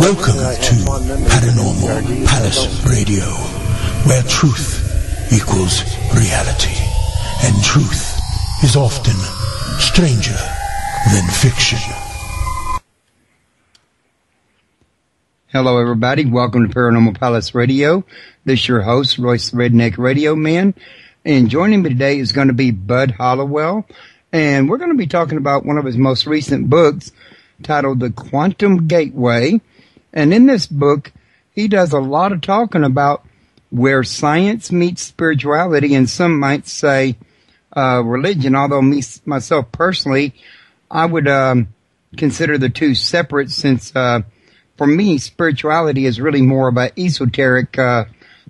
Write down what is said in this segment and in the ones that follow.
Welcome to Paranormal Palace Radio, where truth equals reality, and truth is often stranger than fiction. Hello, everybody. Welcome to Paranormal Palace Radio. This is your host, Royce the Redneck Radio Man. And joining me today is going to be Bud Hollowell. And we're going to be talking about one of his most recent books titled The Quantum Gateway. And in this book, he does a lot of talking about where science meets spirituality, and some might say religion, although myself personally, I would consider the two separate, since for me, spirituality is really more of an esoteric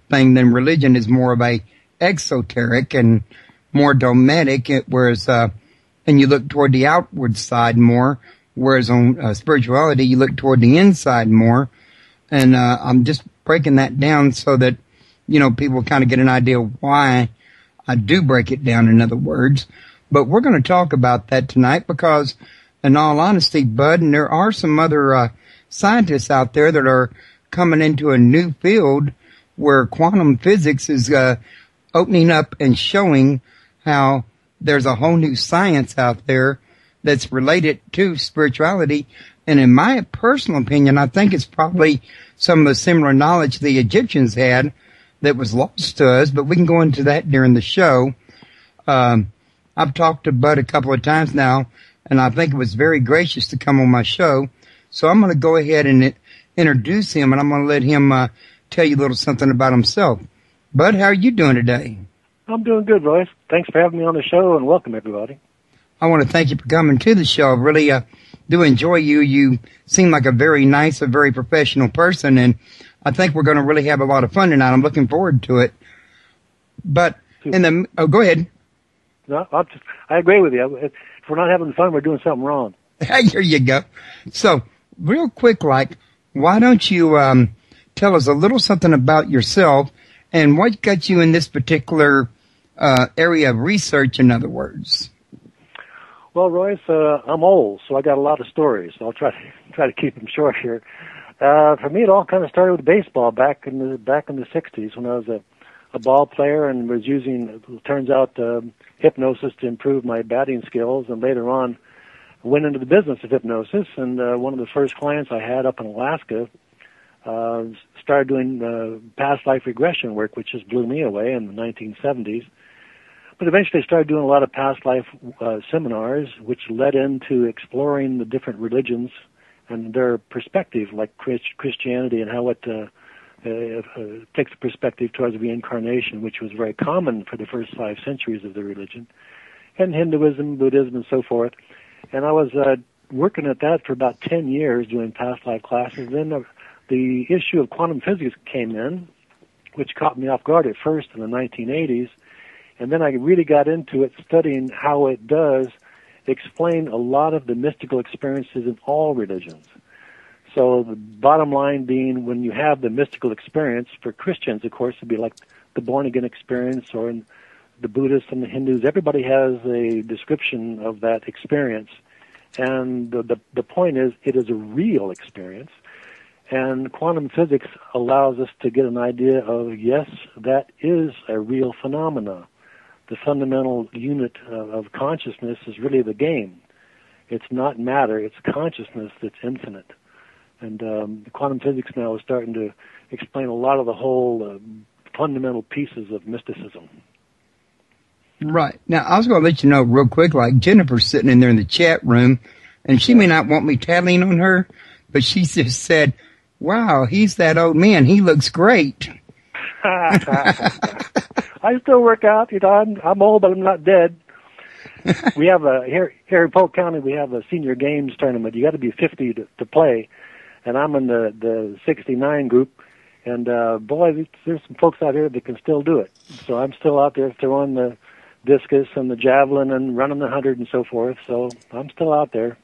thing than religion is more of a exoteric and more dogmatic, whereas and you look toward the outward side more, whereas on spirituality you look toward the inside more. And I'm just breaking that down so that, you know, people kind of get an idea why I do break it down, in other words. But we're going to talk about that tonight because, in all honesty, Bud, and there are some other scientists out there that are coming into a new field where quantum physics is opening up and showing how there's a whole new science out there that's related to spirituality. And in my personal opinion, I think it's probably some of the similar knowledge the Egyptians had that was lost to us, but we can go into that during the show. I've talked to Bud a couple of times now, and I think it was very gracious to come on my show. So I'm going to go ahead and introduce him, and I'm going to let him tell you a little something about himself. Bud, how are you doing today? I'm doing good, Royce. Thanks for having me on the show, and welcome, everybody. I want to thank you for coming to the show. I really do enjoy you. You seem like a very nice, a very professional person, and I think we're going to really have a lot of fun tonight. I'm looking forward to it. But go ahead. No, I agree with you. If we're not having fun, we're doing something wrong. Here you go. So, real quick, why don't you tell us a little something about yourself and what got you in this particular area of research, in other words? Well, Royce, I'm old, so I got a lot of stories. I'll try to keep them short here. For me, it all kind of started with baseball back in the '60s when I was a ball player and was using, it turns out, hypnosis to improve my batting skills, and later on went into the business of hypnosis. And one of the first clients I had up in Alaska started doing past life regression work, which just blew me away in the 1970s. But eventually started doing a lot of past life seminars, which led into exploring the different religions and their perspective, like Christianity and how it takes a perspective towards reincarnation, which was very common for the first 5 centuries of the religion, and Hinduism, Buddhism, and so forth. And I was working at that for about 10 years doing past life classes. Then the issue of quantum physics came in, which caught me off guard at first in the 1980s. And then I really got into it, studying how it does explain a lot of the mystical experiences in all religions. So the bottom line being, when you have the mystical experience, for Christians, of course, it'd be like the born-again experience, or in the Buddhists and the Hindus, everybody has a description of that experience. And the point is, it is a real experience. And quantum physics allows us to get an idea of, yes, that is a real phenomena. The fundamental unit of consciousness is really the game. It's not matter, it's consciousness that's infinite. And quantum physics now is starting to explain a lot of the whole fundamental pieces of mysticism. Right. Now, I was going to let you know real quick, Jennifer's sitting in there in the chat room, and she may not want me tattling on her, but she just said, wow, he's that old man. He looks great. I still work out. You know, I'm old, but I'm not dead. We have here in Polk County, we have a senior games tournament. You got to be 50 to play, and I'm in the 69 group. And boy, there's some folks out here that can still do it. So I'm still out there throwing the discus and the javelin and running the 100 and so forth. So I'm still out there.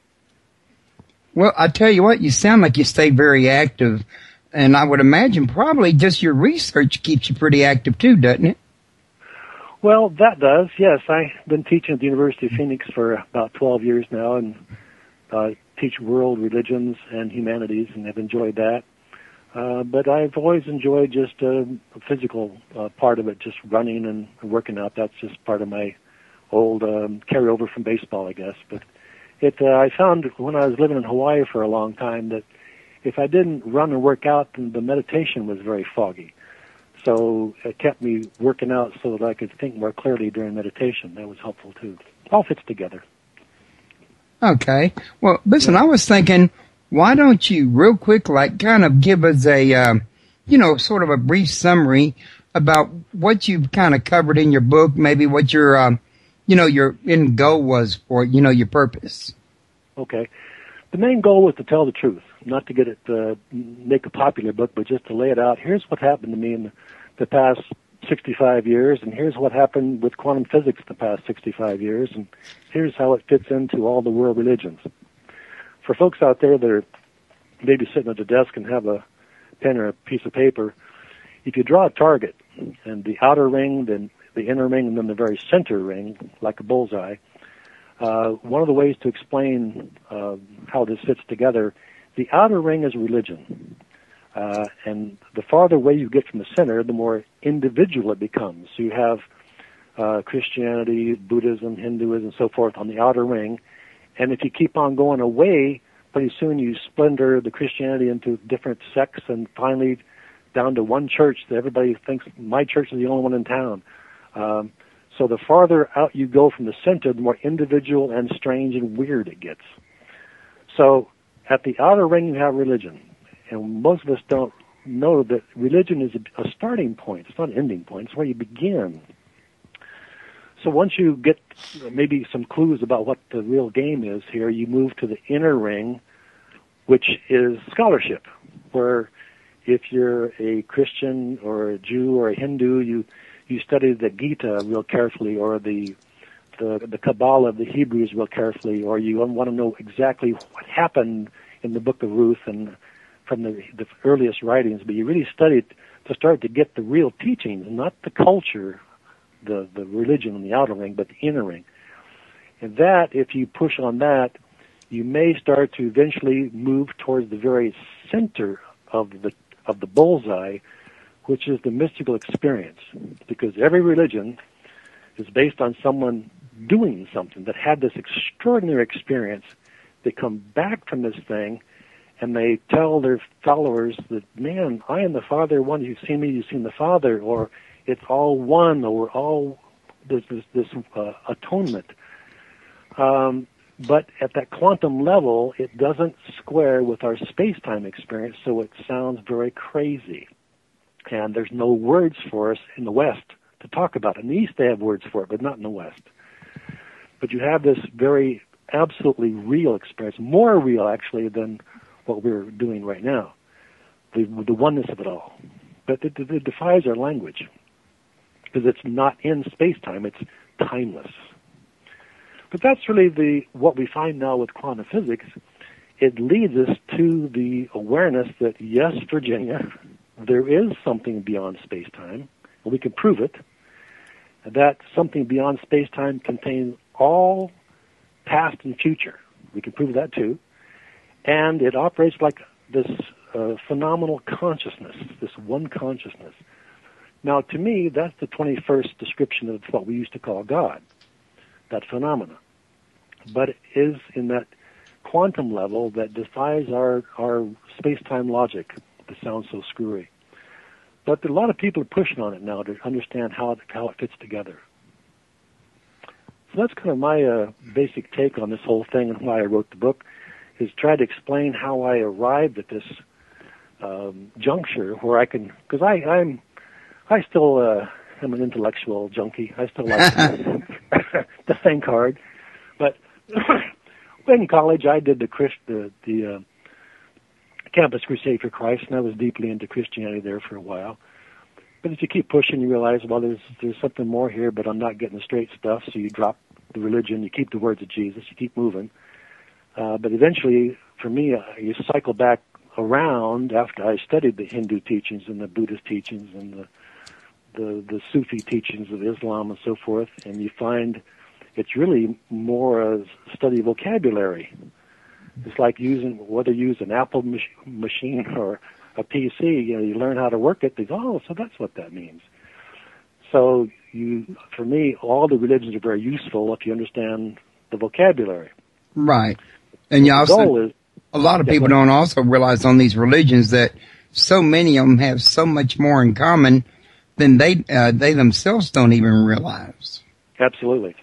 Well, I tell you what, you sound like you stay very active, and I would imagine probably just your research keeps you pretty active too, doesn't it? Well, that does, yes. I've been teaching at the University of Phoenix for about 12 years now, and teach world religions and humanities, and have enjoyed that. But I've always enjoyed just a physical part of it, just running and working out. That's just part of my old carryover from baseball, I guess. But I found when I was living in Hawaii for a long time that if I didn't run and work out, then the meditation was very foggy. So it kept me working out so that I could think more clearly during meditation. That was helpful, too. It all fits together. Okay. Well, listen, I was thinking, why don't you real quick, kind of give us a, sort of a brief summary about what you've kind of covered in your book, maybe what your, your end goal was for, your purpose. Okay. The main goal was to tell the truth, not to get it, make a popular book, but just to lay it out. Here's what happened to me in the past 65 years, and here's what happened with quantum physics the past 65 years, and here's how it fits into all the world religions. For folks out there that are maybe sitting at a desk and have a pen or a piece of paper, if you draw a target, and the outer ring, then the inner ring, and then the very center ring, like a bullseye, one of the ways to explain how this fits together, the outer ring is religion. And the farther away you get from the center, the more individual it becomes. So you have Christianity, Buddhism, Hinduism, and so forth on the outer ring. And if you keep on going away, pretty soon you splinter the Christianity into different sects and finally down to one church that everybody thinks my church is the only one in town. So the farther out you go from the center, the more individual and strange and weird it gets. So at the outer ring, you have religion. And most of us don't know that religion is a starting point. It's not an ending point. It's where you begin. So once you get maybe some clues about what the real game is here, you move to the inner ring, which is scholarship, where if you're a Christian or a Jew or a Hindu, you study the Gita real carefully, or the Kabbalah of the Hebrews real carefully, or you want to know exactly what happened in the Book of Ruth and from the earliest writings, but you really study it to start to get the real teachings, not the culture, the religion in the outer ring, but the inner ring. And that, if you push on that, you may start to eventually move towards the very center of the bullseye, which is the mystical experience. Because every religion is based on someone doing something that had this extraordinary experience. They come back from this thing, and they tell their followers that, man, I am the Father one. You've seen me, you've seen the Father, or it's all one, or we're all, there's this atonement. But at that quantum level, it doesn't square with our space-time experience, so it sounds very crazy. And there's no words for us in the West to talk about it. In the East, they have words for it, but not in the West. But you have this very absolutely real experience, more real, actually, than what we're doing right now, the oneness of it all. But it defies our language, because it's not in space-time, it's timeless. But that's really what we find now with quantum physics. It leads us to the awareness that, yes, Virginia, there is something beyond space-time, and we can prove it. That something beyond space-time contains all past and future. We can prove that too. And it operates like this phenomenal consciousness, this one consciousness. Now, to me, that's the 21st description of what we used to call God, that phenomena. But it is in that quantum level that defies our space-time logic that sounds so screwy. But a lot of people are pushing on it now to understand how it fits together. So that's kind of my basic take on this whole thing and why I wrote the book, is try to explain how I arrived at this juncture where I can, because I still am an intellectual junkie. I still like to think hard. But in college, I did the Campus Crusade for Christ, and I was deeply into Christianity there for a while. But as you keep pushing, you realize, well, there's something more here, but I'm not getting the straight stuff, so you drop the religion, you keep the words of Jesus, you keep moving. But eventually, for me, you cycle back around after I studied the Hindu teachings and the Buddhist teachings and the Sufi teachings of Islam and so forth, and you find it's really more a study of vocabulary It's like whether you use an Apple machine or a PC. You learn how to work it. They go, oh, so that's what that means. So for me, all the religions are very useful if you understand the vocabulary. Right. And you also, a lot of people don't also realize on these religions that so many of them have so much more in common than they themselves don't even realize. Absolutely.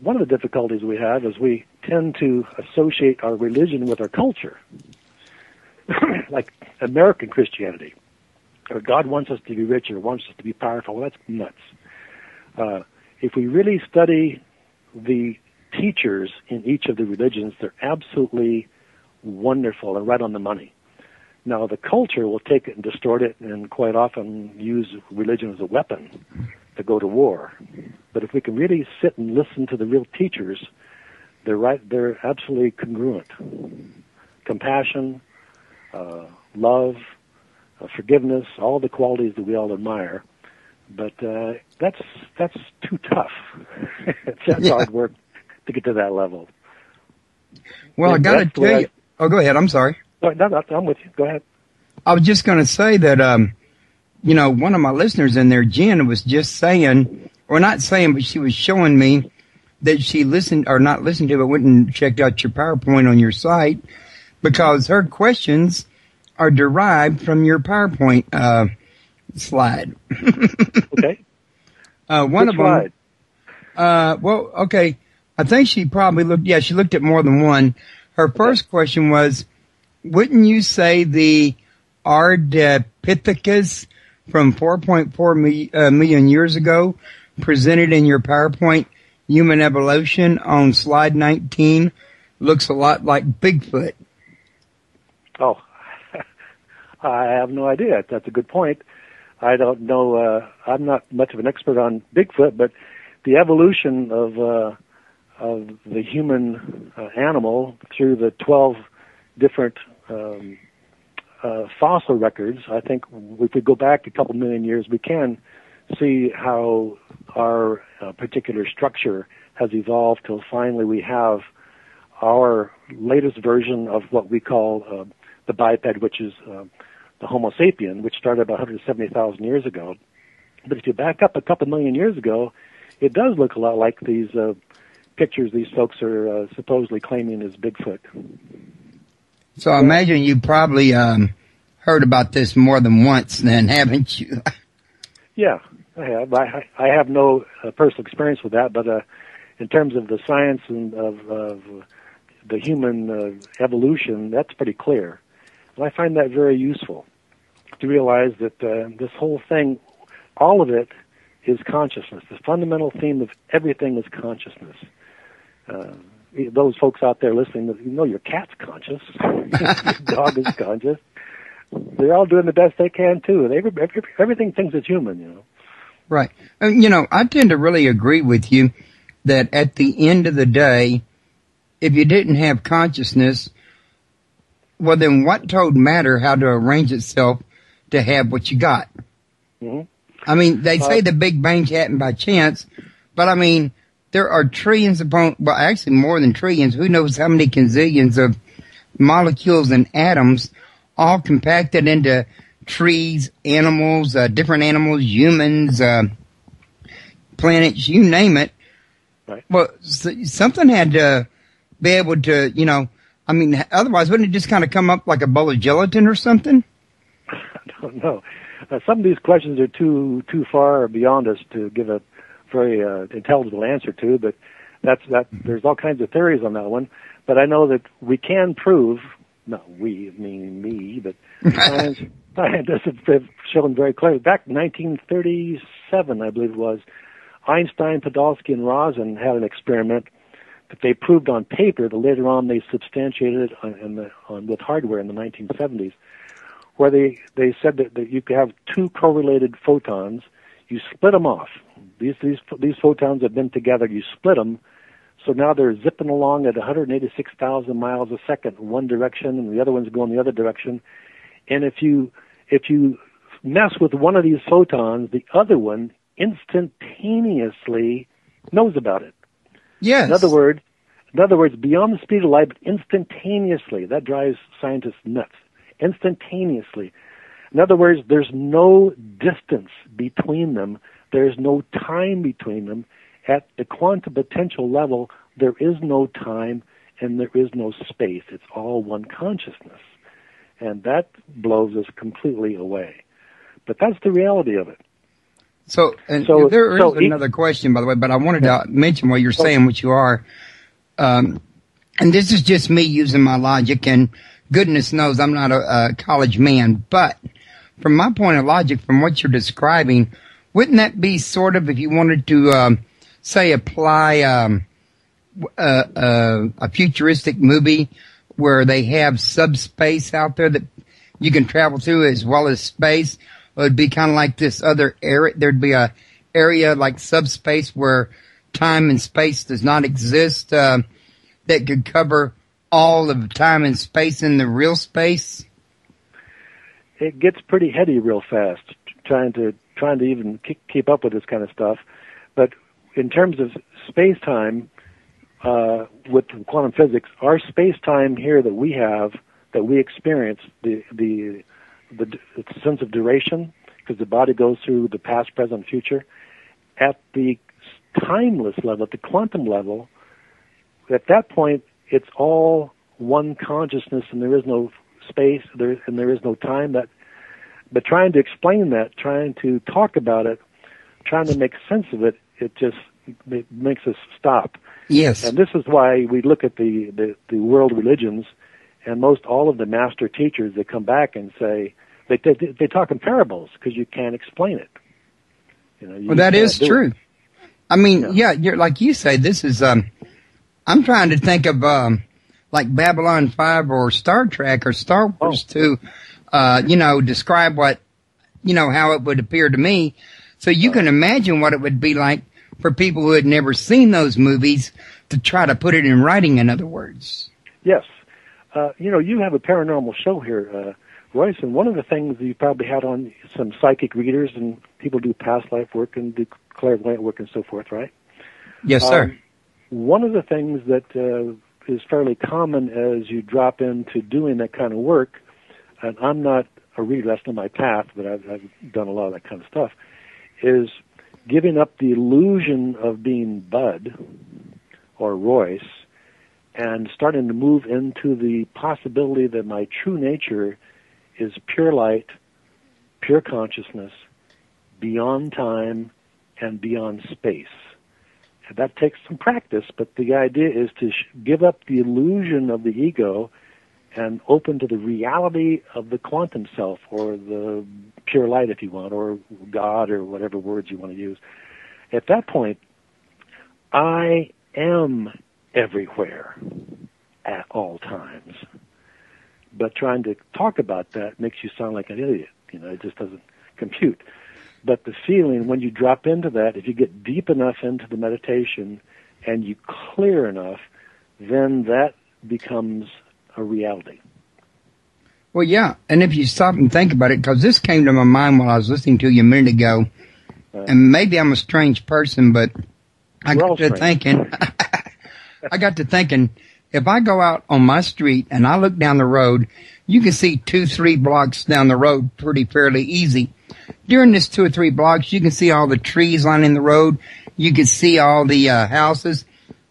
One of the difficulties we have is we tend to associate our religion with our culture, like American Christianity, or God wants us to be rich or wants us to be powerful. Well, that's nuts. If we really study the teachers in each of the religions, they're absolutely wonderful and right on the money. Now, the culture will take it and distort it and quite often use religion as a weapon to go to war. But if we can really sit and listen to the real teachers, they're absolutely congruent. Compassion, love, forgiveness, all the qualities that we all admire. But that's too tough. That's hard work to get to that level. Well, I got to tell you. Oh, go ahead. I'm sorry. No, I'm with you. Go ahead. I was just going to say that, one of my listeners in there, Jen, was just saying, or not saying, but she was showing me that she went and checked out your PowerPoint on your site because her questions are derived from your PowerPoint slide. Okay. One of them. Well, okay. I think she probably she looked at more than one. Her first question was, wouldn't you say the Ardipithecus from 4.4 million years ago presented in your PowerPoint human evolution on slide 19 looks a lot like Bigfoot? Oh, I have no idea. That's a good point. I don't know. I'm not much of an expert on Bigfoot, but the evolution of the human animal through the 12 different fossil records, I think if we go back a couple million years, we can see how our particular structure has evolved till finally we have our latest version of what we call the biped, which is the Homo sapien, which started about 170,000 years ago. But if you back up a couple million years ago, it does look a lot like these pictures these folks are supposedly claiming is Bigfoot. So I imagine you probably heard about this more than once then, haven't you? Yeah, I have. I have no personal experience with that, but in terms of the science and of the human evolution, that's pretty clear. And I find that very useful to realize that this whole thing, all of it, is consciousness. The fundamental theme of everything is consciousness. Those folks out there listening, your cat's conscious, your dog is conscious. They're all doing the best they can too. Everything thinks it's human, Right. I tend to really agree with you that at the end of the day, if you didn't have consciousness, well, then what told matter how to arrange itself to have what you got? Mm-hmm. I mean, they say the Big Bang happened by chance, but I mean, there are trillions actually more than trillions, who knows how many gazillions of molecules and atoms all compacted into trees, animals, different animals, humans, planets, you name it. Right. Well, something had to be able to, otherwise wouldn't it just kind of come up like a bowl of gelatin or something? I don't know. Some of these questions are too far beyond us to give a very intelligible answer to, but there's all kinds of theories on that one. But I know that we can prove, not we, meaning me, but scientists have shown very clearly. Back in 1937, I believe it was, Einstein, Podolsky, and Rosen had an experiment that they proved on paper that later on they substantiated with hardware in the 1970s, where they said that you could have two correlated photons. You split them off. These photons have been together. You split them, so now they're zipping along at 186,000 miles a second in one direction, and the other one's going the other direction. And if you mess with one of these photons, the other one instantaneously knows about it. Yes. In other words, In other words, beyond the speed of light, but instantaneously. That drives scientists nuts. Instantaneously. In other words, there's no distance between them. There's no time between them. At the quantum potential level, there is no time and there is no space. It's all one consciousness. And that blows us completely away. But that's the reality of it. So there is another question, by the way, but I wanted to mention what you're saying, what you are. And this is just me using my logic, and goodness knows I'm not a college man, but from my point of logic, from what you're describing, wouldn't that be sort of, if you wanted to, say, apply a futuristic movie where they have subspace out there that you can travel through as well as space? It would be kind of like this other area. There'd be a area like subspace where time and space does not exist, that could cover all of time and space in the real space. It gets pretty heady real fast, trying to even keep up with this kind of stuff. But in terms of space-time, with quantum physics, our space-time here that we have, that we experience, the sense of duration, because the body goes through the past, present, future, at the timeless level, at the quantum level, at that point, it's all one consciousness, and there is no space, and there is no time. But trying to explain that, trying to talk about it, trying to make sense of it, it makes us stop. Yes. And this is why we look at the world religions, and most all of the master teachers, they come back and say, they talk in parables because you can't explain it. Well, that is true. I mean, you're like you say, this is, I'm trying to think of, like Babylon 5 or Star Trek or Star Wars to, describe what, how it would appear to me. So you can imagine what it would be like for people who had never seen those movies to try to put it in writing, in other words. Yes. You have a paranormal show here, Royce, and one of the things you probably had on some psychic readers, and people do past life work and do clairvoyant work and so forth, right? Yes, sir. One of the things that is fairly common as you drop into doing that kind of work, and I'm not a reader, that's not my path, but I've done a lot of that kind of stuff, is giving up the illusion of being Bud or Royce and starting to move into the possibility that my true nature is pure light, pure consciousness, beyond time and beyond space. And that takes some practice, but the idea is to give up the illusion of the ego and open to the reality of the quantum self, or the pure light, if you want, or God, or whatever words you want to use. At that point, I am everywhere at all times. But trying to talk about that makes you sound like an idiot. It just doesn't compute. But the feeling, when you drop into that, if you get deep enough into the meditation and you clear enough, then that becomes a reality. Well, yeah, and if you stop and think about it, because this came to my mind while I was listening to you a minute ago, and maybe I'm a strange person, but I got to thinking, if I go out on my street and I look down the road, you can see 2-3 blocks down the road fairly easy. During this 2 or 3 blocks, you can see all the trees lining the road. You can see all the houses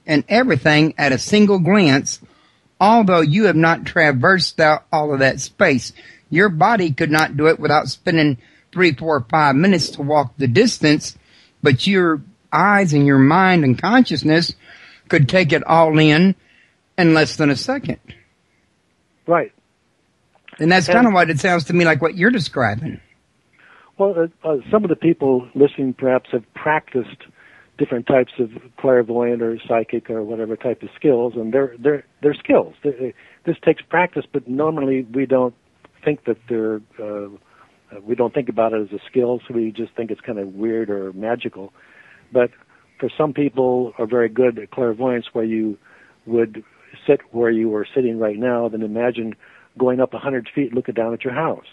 and everything at a single glance, although you have not traversed out all of that space. Your body could not do it without spending 3, 4, 5 minutes to walk the distance, but your eyes and your mind and consciousness could take it all in less than a second. Right. And that's kind of what it sounds to me like what you're describing. Well, some of the people listening perhaps have practiced different types of clairvoyant or psychic or whatever type of skills, and they're skills. This takes practice, but normally we don't think that we don't think about it as a skill, so we just think it's kind of weird or magical. But for some people are very good at clairvoyance, where you would sit where you are sitting right now, then imagine going up 100 feet looking down at your house,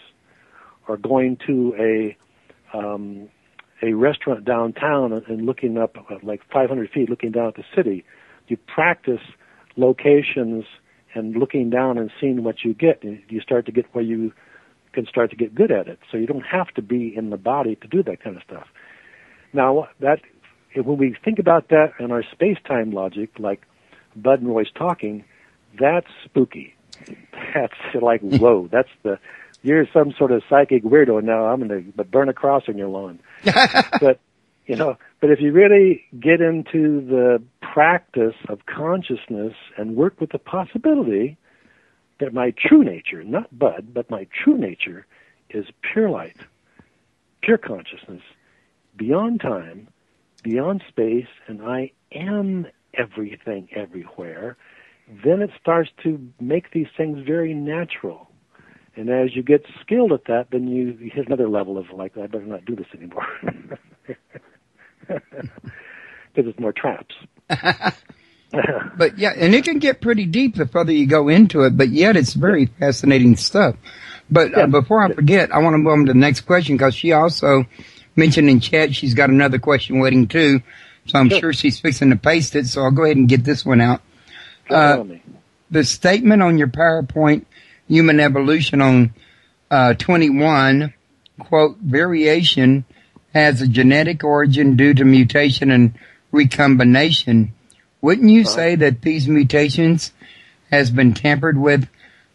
or going to a restaurant downtown and looking up like 500 feet looking down at the city. You practice locations and looking down and seeing what you get, you start to get where you can start to get good at it. So you don't have to be in the body to do that kind of stuff. Now, when we think about that in our space-time logic, like Bud and Roy's talking, that's spooky. That's like, whoa, you're some sort of psychic weirdo now. I'm going to burn a cross on your lawn. But if you really get into the practice of consciousness and work with the possibility that my true nature, not Bud, but my true nature is pure light, pure consciousness, beyond time, beyond space, and I am everything everywhere, then it starts to make these things very natural. And as you get skilled at that, then you hit another level of, like, I better not do this anymore. Because it's more traps. But yeah, and it can get pretty deep the further you go into it, but yet it's very fascinating stuff. But before I forget, I want to move on to the next question, because she also mentioned in chat she's got another question waiting too, so I'm sure she's fixing to paste it, so I'll go ahead and get this one out. The statement on your PowerPoint, Human Evolution, on 21, quote, variation has a genetic origin due to mutation and recombination. Wouldn't you say that these mutations has been tampered with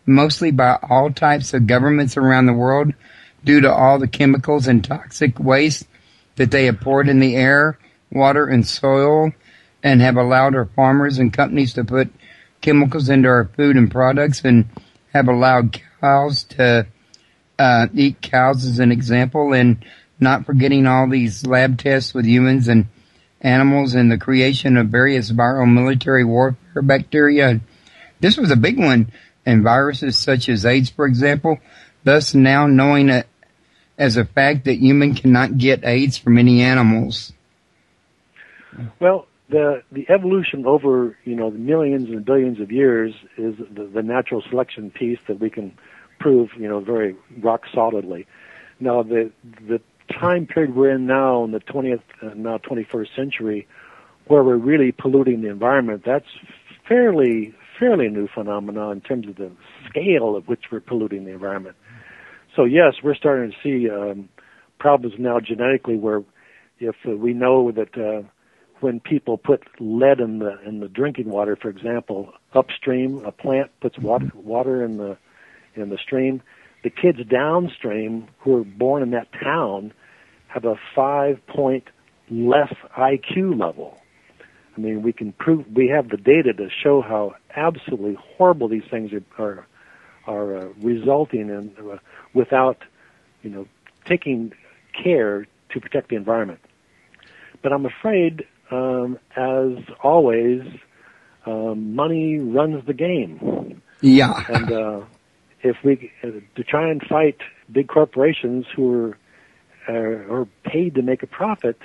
mostly by all types of governments around the world due to all the chemicals and toxic waste that they have poured in the air, water, and soil, and have allowed our farmers and companies to put chemicals into our food and products, and have allowed cows to eat cows as an example, and not forgetting all these lab tests with humans and animals and the creation of various viral military warfare bacteria. This was a big one, and viruses such as AIDS, for example, thus now knowing it as a fact that human cannot get AIDS from any animals. Well, the evolution over, the millions and billions of years is the natural selection piece that we can prove, very rock solidly. Now, the time period we're in now, in the 21st century, where we're really polluting the environment, that's fairly new phenomenon in terms of the scale at which we're polluting the environment. So yes, we're starting to see problems now genetically, where if we know that when people put lead in the drinking water, for example, upstream, a plant puts water in the stream, the kids downstream who are born in that town have a 5-point less IQ level. I mean, we can prove, we have the data to show how absolutely horrible these things are resulting in without, taking care to protect the environment. But I'm afraid, as always, money runs the game. Yeah. And if we to try and fight big corporations who are paid to make a profit,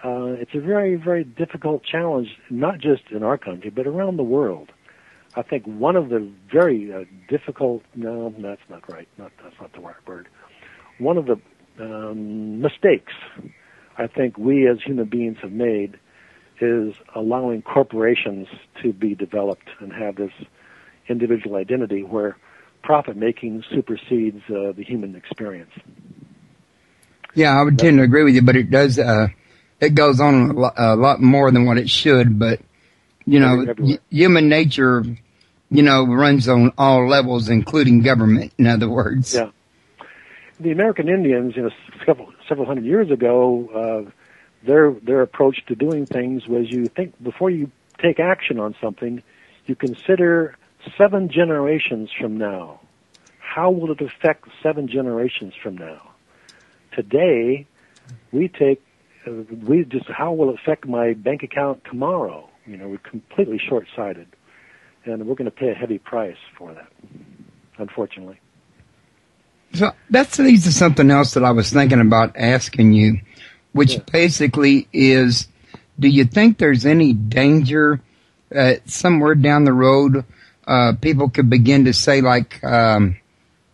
it's a very, very difficult challenge, not just in our country, but around the world. I think one of the very difficult, no, that's not right, that's not the right word. One of the mistakes I think we as human beings have made is allowing corporations to be developed and have this individual identity where profit-making supersedes the human experience. Yeah, I would tend to agree with you, but it does, it goes on a lot more than what it should, but, human nature, runs on all levels, including government, in other words. Yeah. The American Indians, several hundred years ago, their approach to doing things was, you think before you take action on something, you consider 7 generations from now. How will it affect 7 generations from now? Today, how will it affect my bank account tomorrow? We're completely short-sighted, and we're going to pay a heavy price for that, unfortunately. So that leads to something else that I was thinking about asking you, which basically is, do you think there's any danger somewhere down the road people could begin to say, like,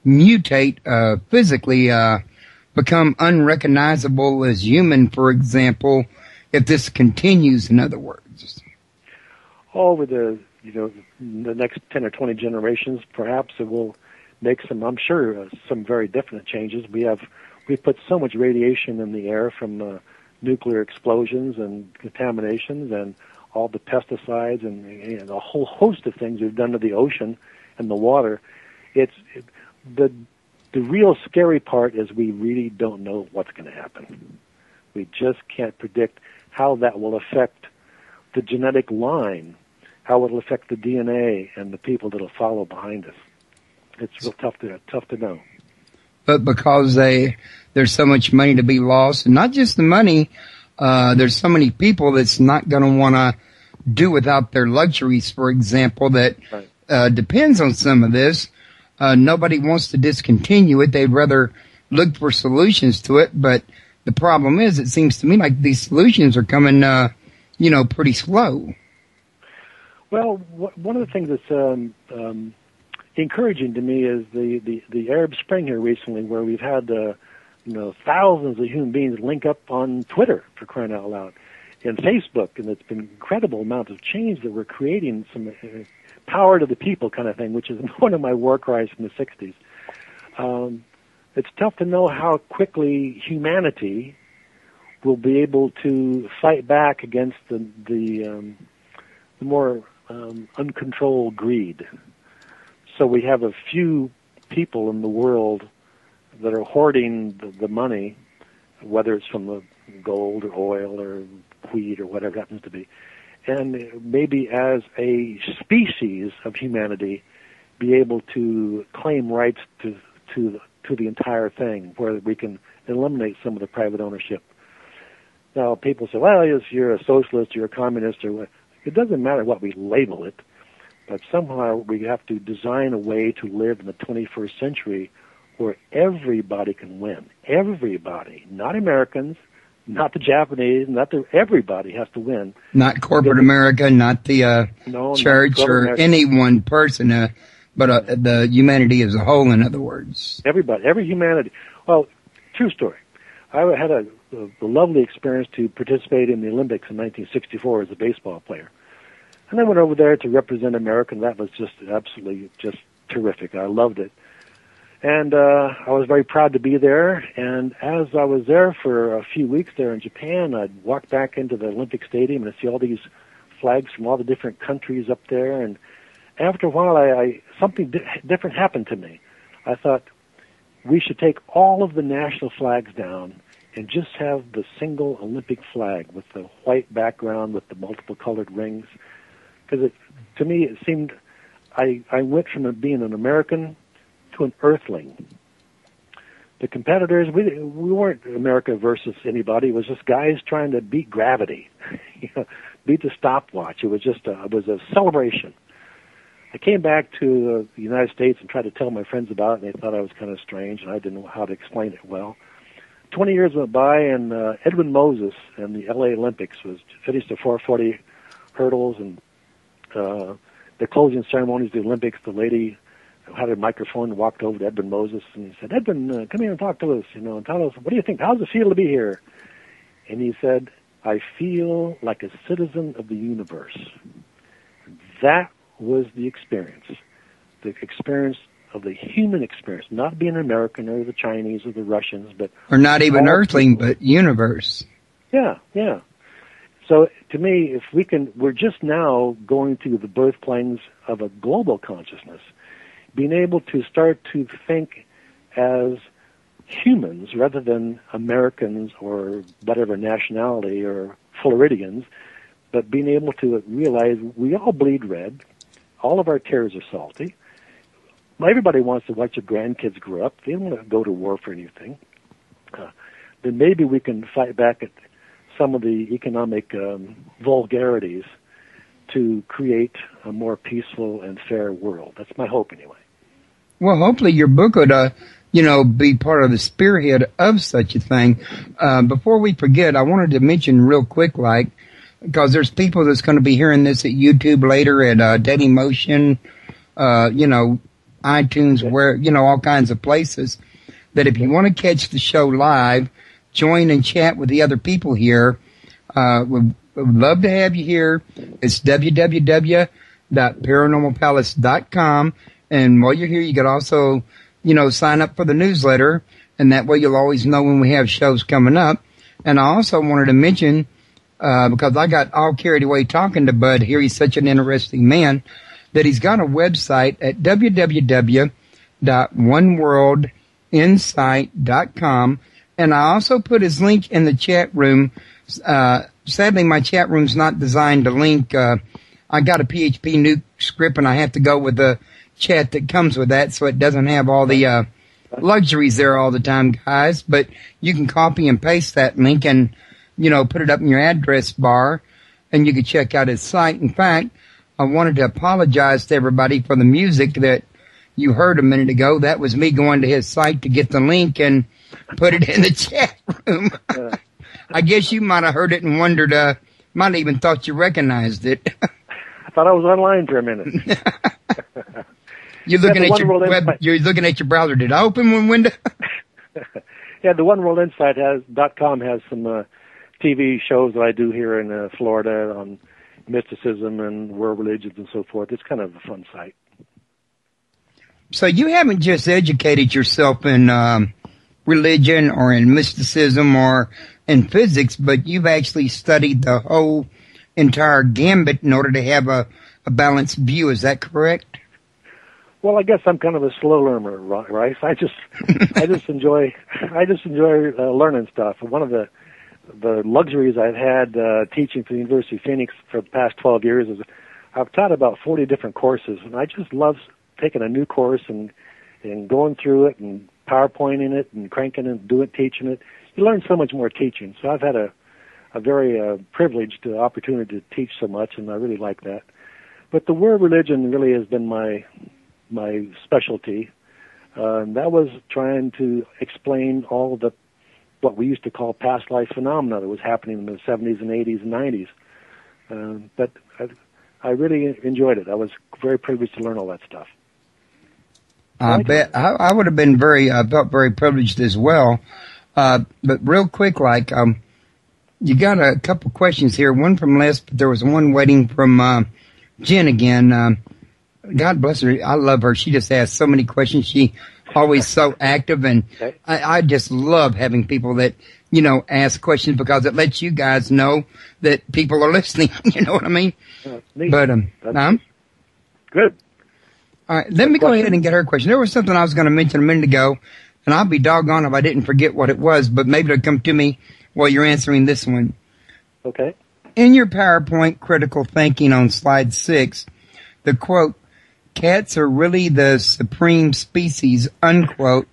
mutate physically, become unrecognizable as human, for example, if this continues, in other words? Over the the next 10 or 20 generations, perhaps it will make some, I'm sure, some very definite changes. We put so much radiation in the air from nuclear explosions and contaminations and all the pesticides and a whole host of things we've done to the ocean and the water. The real scary part is we really don't know what's going to happen. We just can't predict how that will affect the genetic line, how it will affect the DNA and the people that will follow behind us. It's real tough to know. But because there's so much money to be lost, and not just the money, there's so many people that's not going to want to do without their luxuries, for example, that depends on some of this. Nobody wants to discontinue it. They'd rather look for solutions to it. But the problem is, it seems to me like these solutions are coming, pretty slow. Well, one of the things that's encouraging to me is the Arab Spring here recently, where we've had thousands of human beings link up on Twitter, for crying out loud, and Facebook, and it's been incredible amount of change that we're creating, some power to the people kind of thing, which is one of my war cries from the 60s. It's tough to know how quickly humanity will be able to fight back against the more uncontrolled greed. So we have a few people in the world that are hoarding the money, whether it's from the gold or oil or wheat or whatever it happens to be, and maybe as a species of humanity be able to claim rights to the entire thing, where we can eliminate some of the private ownership. Now, people say, well, you're a socialist, you're a communist, or what. It doesn't matter what we label it, but somehow we have to design a way to live in the 21st century where everybody can win. Everybody, not Americans, not the Japanese, everybody has to win. Not corporate America, not the church or America. Any one person, but the humanity as a whole, in other words. Everybody, every humanity. Well, true story. I had a lovely experience to participate in the Olympics in 1964 as a baseball player. And I went over there to represent America, and that was just absolutely just terrific. I loved it. And I was very proud to be there. And as I was there for a few weeks there in Japan, I'd walk back into the Olympic Stadium and see all these flags from all the different countries up there. And after a while, something different happened to me. I thought we should take all of the national flags down and just have the single Olympic flag with the white background with the multiple colored rings. Because to me, it seemed I went from being an American to an earthling. The competitors, we weren't America versus anybody. It was just guys trying to beat gravity, beat the stopwatch. It was just it was a celebration. I came back to the United States and tried to tell my friends about it, and they thought I was kind of strange, and I didn't know how to explain it well. 20 years went by, and Edwin Moses and the L.A. Olympics finished the 440 hurdles, and the closing ceremonies of the Olympics, the lady had a microphone and walked over to Edwin Moses and he said, Edwin, come here and talk to us, and tell us, what do you think? How's it feel to be here? And he said, I feel like a citizen of the universe. That was the experience of the human experience, not being an American or the Chinese or the Russians, but... Or not even earthling, but universe. Yeah. So to me, if we can, we're just now going through the birthplanes of a global consciousness, being able to start to think as humans rather than Americans or whatever nationality or Floridians, but being able to realize we all bleed red, all of our tears are salty. Everybody wants to watch their grandkids grow up. They don't want to go to war for anything. Then maybe we can fight back at some of the economic vulgarities to create a more peaceful and fair world. That's my hope, anyway. Well, hopefully your book would, be part of the spearhead of such a thing. Before we forget, I wanted to mention real quick, because there's people that's going to be hearing this at YouTube later, at Dailymotion, iTunes, where, all kinds of places, that if you want to catch the show live, join and chat with the other people here. We'd love to have you here. It's www.bbc www.paranormalpalace.com. And while you're here, you could also, sign up for the newsletter, and that way you'll always know when we have shows coming up. And I also wanted to mention, because I got all carried away talking to Bud here, he's such an interesting man, that he's got a website at www.oneworldinsight.com. And I also put his link in the chat room. Sadly, my chat room's not designed to link. I got a PHP nuke script, and I have to go with the chat that comes with that, so it doesn't have all the luxuries there all the time, guys. But you can copy and paste that link and, put it up in your address bar, and you can check out his site. In fact, I wanted to apologize to everybody for the music that you heard a minute ago. That was me going to his site to get the link and put it in the chat room. I guess you might have heard it and wondered, might have even thought you recognized it. I thought I was online for a minute. You're looking at your browser. Did I open one window? Yeah, the OneWorldInsight.com has some TV shows that I do here in Florida on mysticism and world religions and so forth. It's kind of a fun site. So you haven't just educated yourself in religion or in mysticism or in physics, but you've actually studied the whole entire gambit in order to have a balanced view. Is that correct? Well, I guess I'm kind of a slow learner, Rice. I just enjoy learning stuff. One of the luxuries I've had teaching for the University of Phoenix for the past 12 years is I've taught about 40 different courses, and I just love taking a new course and going through it and PowerPointing it and cranking it, teaching it. You learn so much more teaching. So I've had a very privileged opportunity to teach so much, and I really like that. But the world religion really has been my specialty. That was trying to explain all the what we used to call past life phenomena that was happening in the 70s and 80s and 90s. But I really enjoyed it. I was very privileged to learn all that stuff. I bet I would have been felt very privileged as well. But real quick, you got a couple questions here. One from Les, but there was one waiting from Jen again. God bless her. I love her. She just asks so many questions. She always so active, and I just love having people that, ask questions, because it lets you guys know that people are listening. You know what I mean? But, good. All right. Let me go ahead and get her question. There was something I was going to mention a minute ago, and I'll be doggone if I didn't forget what it was, but maybe it'll come to me while you're answering this one. Okay. In your PowerPoint critical thinking on slide 6, the quote, "Cats are really the supreme species," unquote,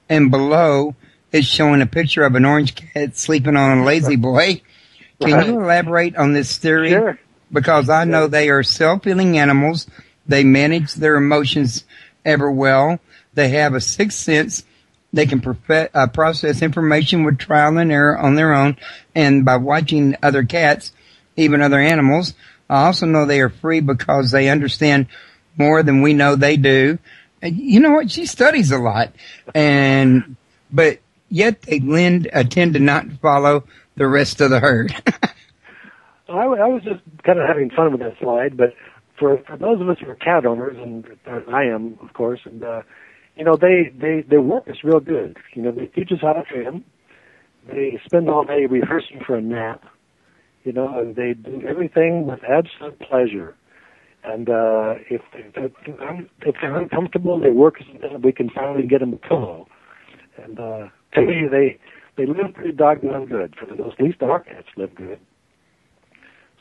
and below is showing a picture of an orange cat sleeping on a lazy boy. Can you elaborate on this theory? Sure. Because I know they are self-healing animals. They manage their emotions ever well. They have a sixth sense. They can process information with trial and error on their own, and by watching other cats, even other animals. I also know they are free because they understand more than we know they do. And you know what? She studies a lot, but yet they tend to not follow the rest of the herd. I was just kind of having fun with that slide, but for those of us who are cat owners, and I am, of course, and their work is real good. They teach us how to trim. They spend all day rehearsing for a nap. And they do everything with absolute pleasure. And if they're uncomfortable, they work so that we can finally get them a pillow. And to me, they live pretty doggone good. For at least our cats live good.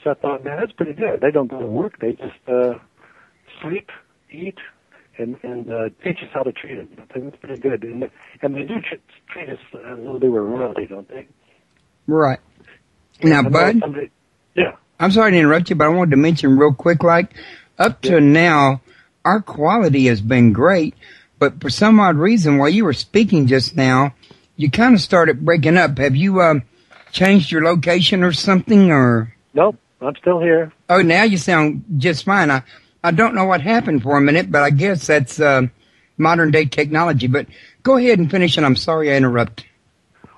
So I thought, man, that's pretty good. They don't go to work. They just sleep, eat, and teach us how to treat it. I think that's pretty good. And they do treat us as though they were royalty, don't they? Right. Now, Bud, yeah. I'm sorry to interrupt you, but I wanted to mention real quick, up to now, our quality has been great, but for some odd reason, while you were speaking just now, you kind of started breaking up. Have you changed your location or something, or? Nope, I'm still here. Oh, now you sound just fine. I don't know what happened for a minute, but I guess that's modern day technology. But go ahead and finish, and I'm sorry I interrupted.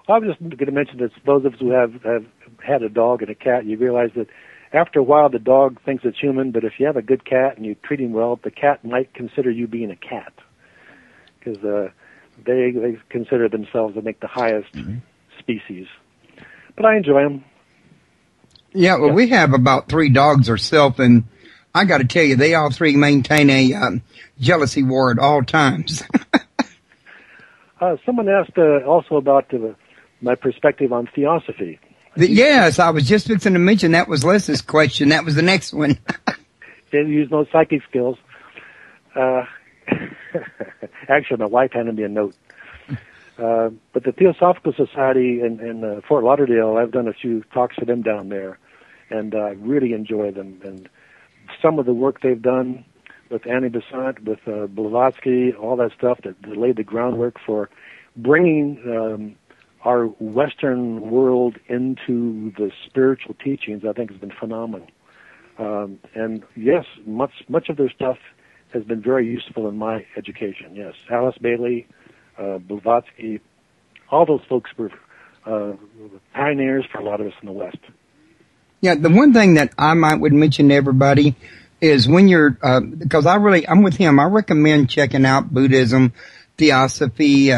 I was just going to mention that those of us who have had a dog and a cat, you realize that after a while, the dog thinks it's human, but if you have a good cat and you treat him well, the cat might consider you being a cat, because they consider themselves to make the highest species. But I enjoy them. Yeah, well, we have about 3 dogs ourselves, and I got to tell you, they all 3 maintain a jealousy war at all times. Someone asked also about my perspective on theosophy. Yes, I was just fixing to mention that was Les's question. That was the next one. Didn't use no psychic skills. Actually, my wife handed me a note. But the Theosophical Society in Fort Lauderdale, I've done a few talks for them down there, and I really enjoy them. And some of the work they've done with Annie Besant, with Blavatsky, all that stuff that laid the groundwork for bringing our Western world into the spiritual teachings, I think has been phenomenal. And yes, much of their stuff has been very useful in my education. Yes, Alice Bailey, Blavatsky, all those folks were pioneers for a lot of us in the West. Yeah, the one thing that I would mention to everybody is when you're, because I'm with him, I recommend checking out Buddhism, Theosophy,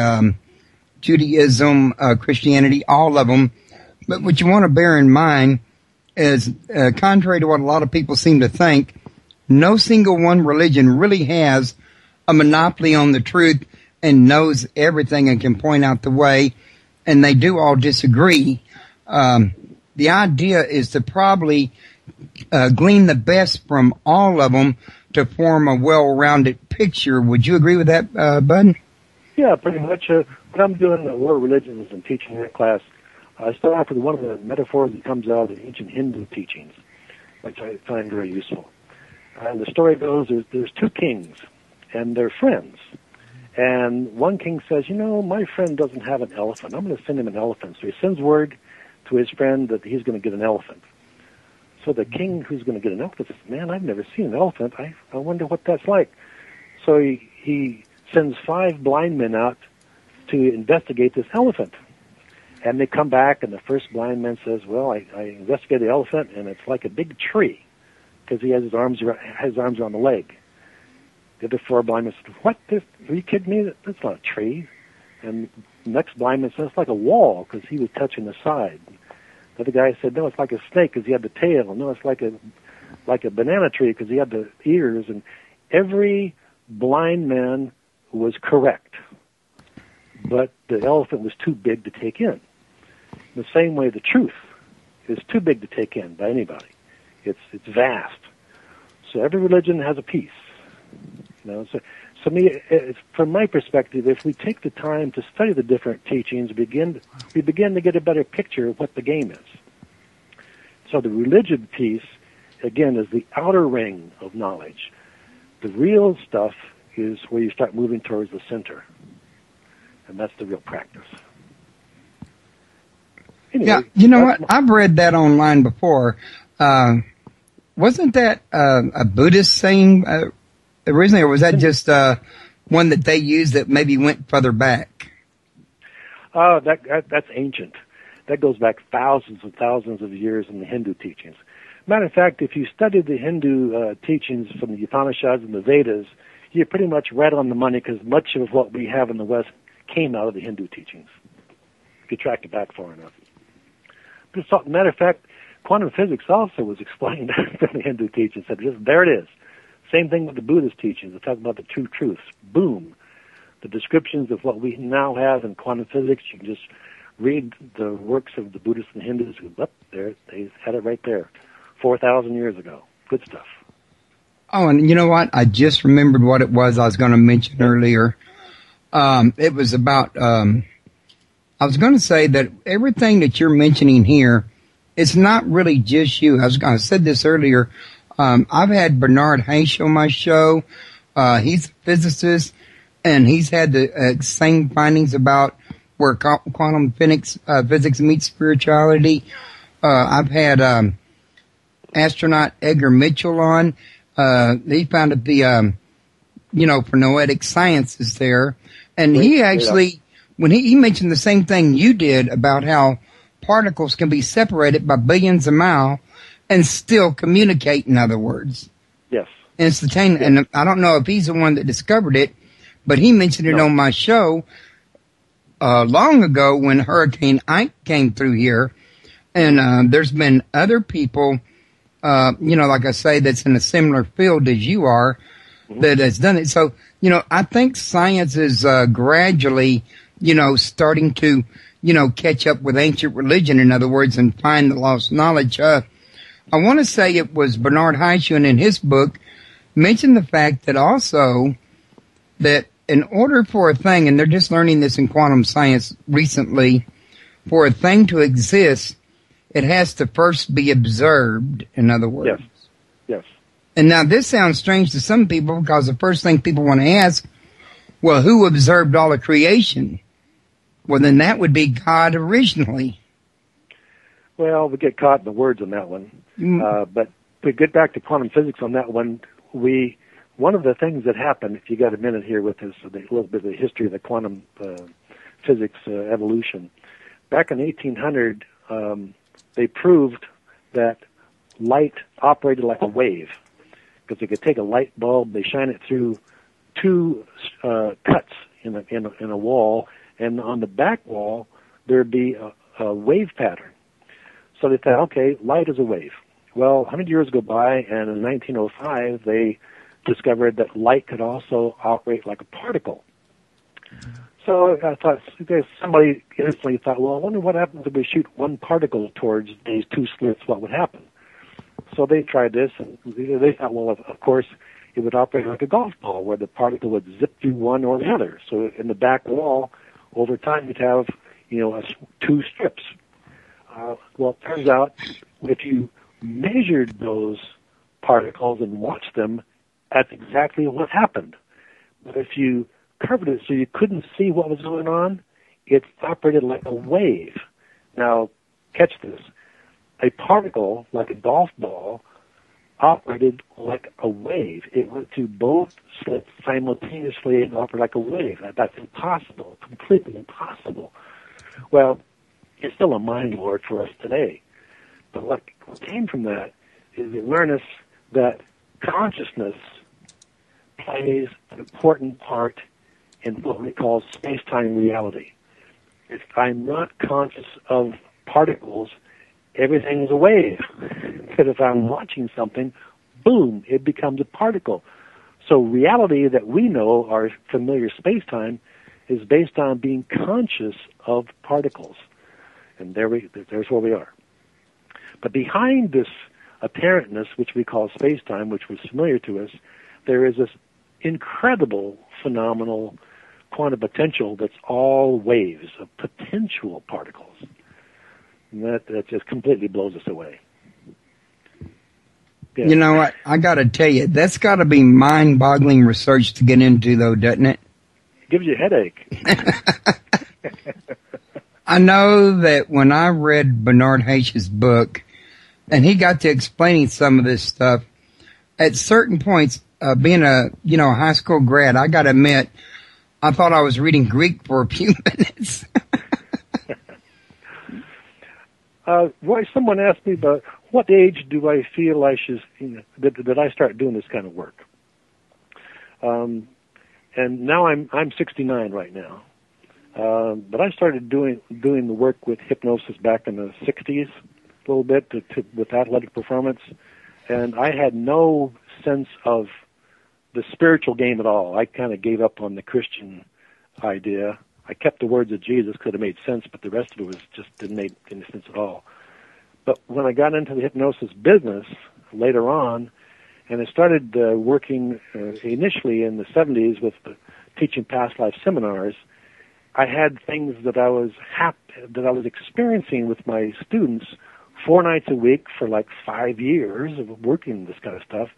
Judaism, Christianity, all of them. But what you want to bear in mind is, contrary to what a lot of people seem to think, no single one religion really has a monopoly on the truth and knows everything and can point out the way, and they do all disagree. The idea is to probably glean the best from all of them to form a well-rounded picture. Would you agree with that, Bud? Yeah, pretty much. When I'm doing world religions and teaching that class, I start off with one of the metaphors that comes out of the ancient Hindu teachings, which I find very useful. And the story goes, there's 2 kings, and they're friends. And one king says, my friend doesn't have an elephant. I'm going to send him an elephant. So he sends word to his friend that he's going to get an elephant. So the king who's going to get an elephant says, man, I've never seen an elephant. I wonder what that's like. So he sends 5 blind men out to investigate this elephant. And they come back, and the first blind man says, well, I investigated the elephant, and it's like a big tree, because he has his arms around the leg. The other 4 blind men said, what? Are you kidding me? That's not a tree. And the next blind man said, it's like a wall, because he was touching the side. The other guy said, no, it's like a snake, because he had the tail. No, it's like a banana tree, because he had the ears. And every blind man was correct. But the elephant was too big to take in. In the same way, the truth is too big to take in by anybody. It's vast. So every religion has a piece. So me, from my perspective, if we take the time to study the different teachings, we begin to get a better picture of what the game is. So the religion piece, again, is the outer ring of knowledge. The real stuff is where you start moving towards the center. And that's the real practice. Anyway, yeah, you know what? I've read that online before. Wasn't that a Buddhist saying originally, or was that just one that they used that maybe went further back? That's ancient. That goes back thousands and thousands of years in the Hindu teachings. Matter of fact, if you study the Hindu teachings from the Upanishads and the Vedas, you're pretty much right on the money, because much of what we have in the West came out of the Hindu teachings, if you track it back far enough. But matter of fact, quantum physics also was explained from the Hindu teachings. There it is. Same thing with the Buddhist teachings. They talk about the 2 truths. Boom. The descriptions of what we now have in quantum physics, you can just read the works of the Buddhists and Hindus. There, they had it right there, 4,000 years ago. Good stuff. Oh, and you know what? I just remembered what it was I was going to mention earlier. It was about, I was going to say that everything that you're mentioning here, it's not really just you. I said this earlier. I've had Bernard Haish on my show. He's a physicist, and he's had the same findings about where quantum physics meets spirituality. I've had astronaut Edgar Mitchell on. He found that the, for noetic science is there. And he actually, when he mentioned the same thing you did about how particles can be separated by billions of miles, and still communicate, in other words. Yes. Instantaneous. Yes. And I don't know if he's the one that discovered it, but he mentioned it on my show long ago when Hurricane Ike came through here. And there's been other people, like I say, that's in a similar field as you are, that has done it. So, I think science is gradually, starting to, catch up with ancient religion, in other words, and find the lost knowledge. I want to say it was Bernard Heischen in his book mentioned the fact that also that in order for a thing, and they're just learning this in quantum science recently, for a thing to exist, it has to first be observed, in other words. Yes. And now this sounds strange to some people because the first thing people want to ask, well, who observed all of creation? Well, then that would be God originally. Well, we get caught in the words on that one. But to get back to quantum physics on that one, one of the things that happened, if you got a minute here with this, a little bit of the history of the quantum physics evolution. Back in 1800, they proved that light operated like a wave, because they could take a light bulb, they shine it through two cuts in a wall, and on the back wall there'd be a wave pattern. So they thought, okay, light is a wave. Well, 100 years go by, and in 1905 they discovered that light could also operate like a particle. So I thought, somebody instantly thought, well, I wonder what happens if we shoot one particle towards these two slits, what would happen? So they tried this, and they thought, well, of course, it would operate like a golf ball, where the particle would zip through one or the other. So in the back wall, over time, you'd have, two strips. Well, it turns out, if you measured those particles and watched them, that's exactly what happened. But if you covered it so you couldn't see what was going on, it operated like a wave. Now, catch this. A particle, like a golf ball, operated like a wave. It went through both slits simultaneously and operated like a wave. That's impossible, completely impossible. Well, it's still a mind lord for us today. But what came from that is the awareness that consciousness plays an important part in what we call space-time reality. If I'm not conscious of particles, everything is a wave. But if I'm watching something, boom, it becomes a particle. So reality that we know, our familiar space-time, is based on being conscious of particles. And there's where we are. But behind this apparentness, which we call space-time, which was familiar to us, there is this incredible, phenomenal quantum potential that's all waves of potential particles. And that just completely blows us away. Yeah. You know what? I got to tell you, that's got to be mind-boggling research to get into, though, doesn't it? Gives you a headache. I know that when I read Bernard Heisch's book, and he got to explaining some of this stuff, at certain points, being a high school grad, I got to admit, I thought I was reading Greek for a few minutes. Roy, someone asked me about what age do I feel I should, that I start doing this kind of work. And now I'm 69 right now. But I started doing the work with hypnosis back in the 60s, a little bit with athletic performance, and I had no sense of the spiritual game at all. I kind of gave up on the Christian idea. I kept the words of Jesus, could have made sense, but the rest of it was just didn't make any sense at all. But when I got into the hypnosis business later on, and I started working initially in the 70s with teaching past life seminars, I had things that I was experiencing with my students 4 nights a week for like 5 years of working this kind of stuff,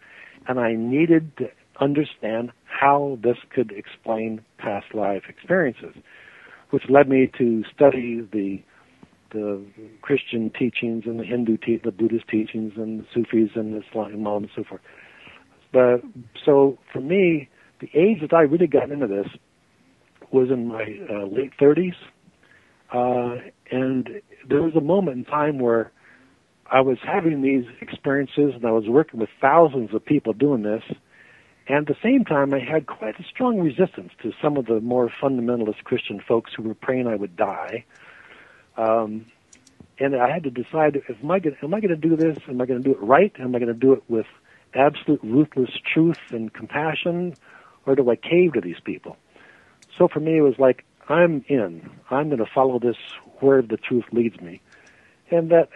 and I needed to understand how this could explain past life experiences, which led me to study the Christian teachings and the Buddhist teachings and the Sufis and the Islam and so forth. But so for me, the age that I really got into this was in my late 30s, and there was a moment in time where I was having these experiences, and I was working with thousands of people doing this, and at the same time, I had quite a strong resistance to some of the more fundamentalist Christian folks who were praying I would die. And I had to decide, am I going to do this? Am I going to do it right? Am I going to do it with absolute ruthless truth and compassion, or do I cave to these people? So for me, it was like, I'm in. I'm going to follow this where the truth leads me. And that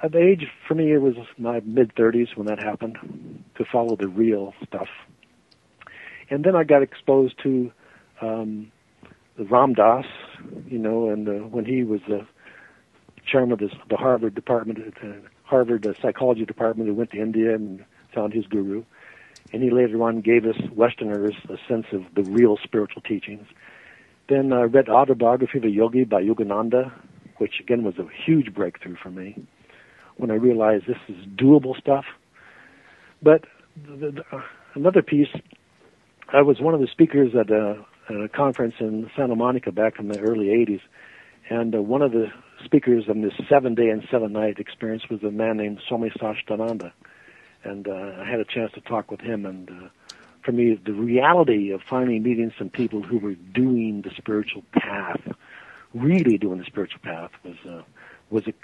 at the age, for me, it was my mid-30s when that happened, to follow the real stuff. And then I got exposed to the Ram Dass, and when he was the chairman of the Harvard department, Harvard psychology department, who went to India and found his guru. And he later on gave us Westerners a sense of the real spiritual teachings. Then I read Autobiography of a Yogi by Yogananda, which again was a huge breakthrough for me when I realized this is doable stuff. But another piece, I was one of the speakers at a conference in Santa Monica back in the early 80s, and one of the speakers on this 7-day and 7-night experience was a man named Swami Sashtananda. And I had a chance to talk with him, and for me, the reality of finally meeting some people who were doing the spiritual path, really doing the spiritual path, was an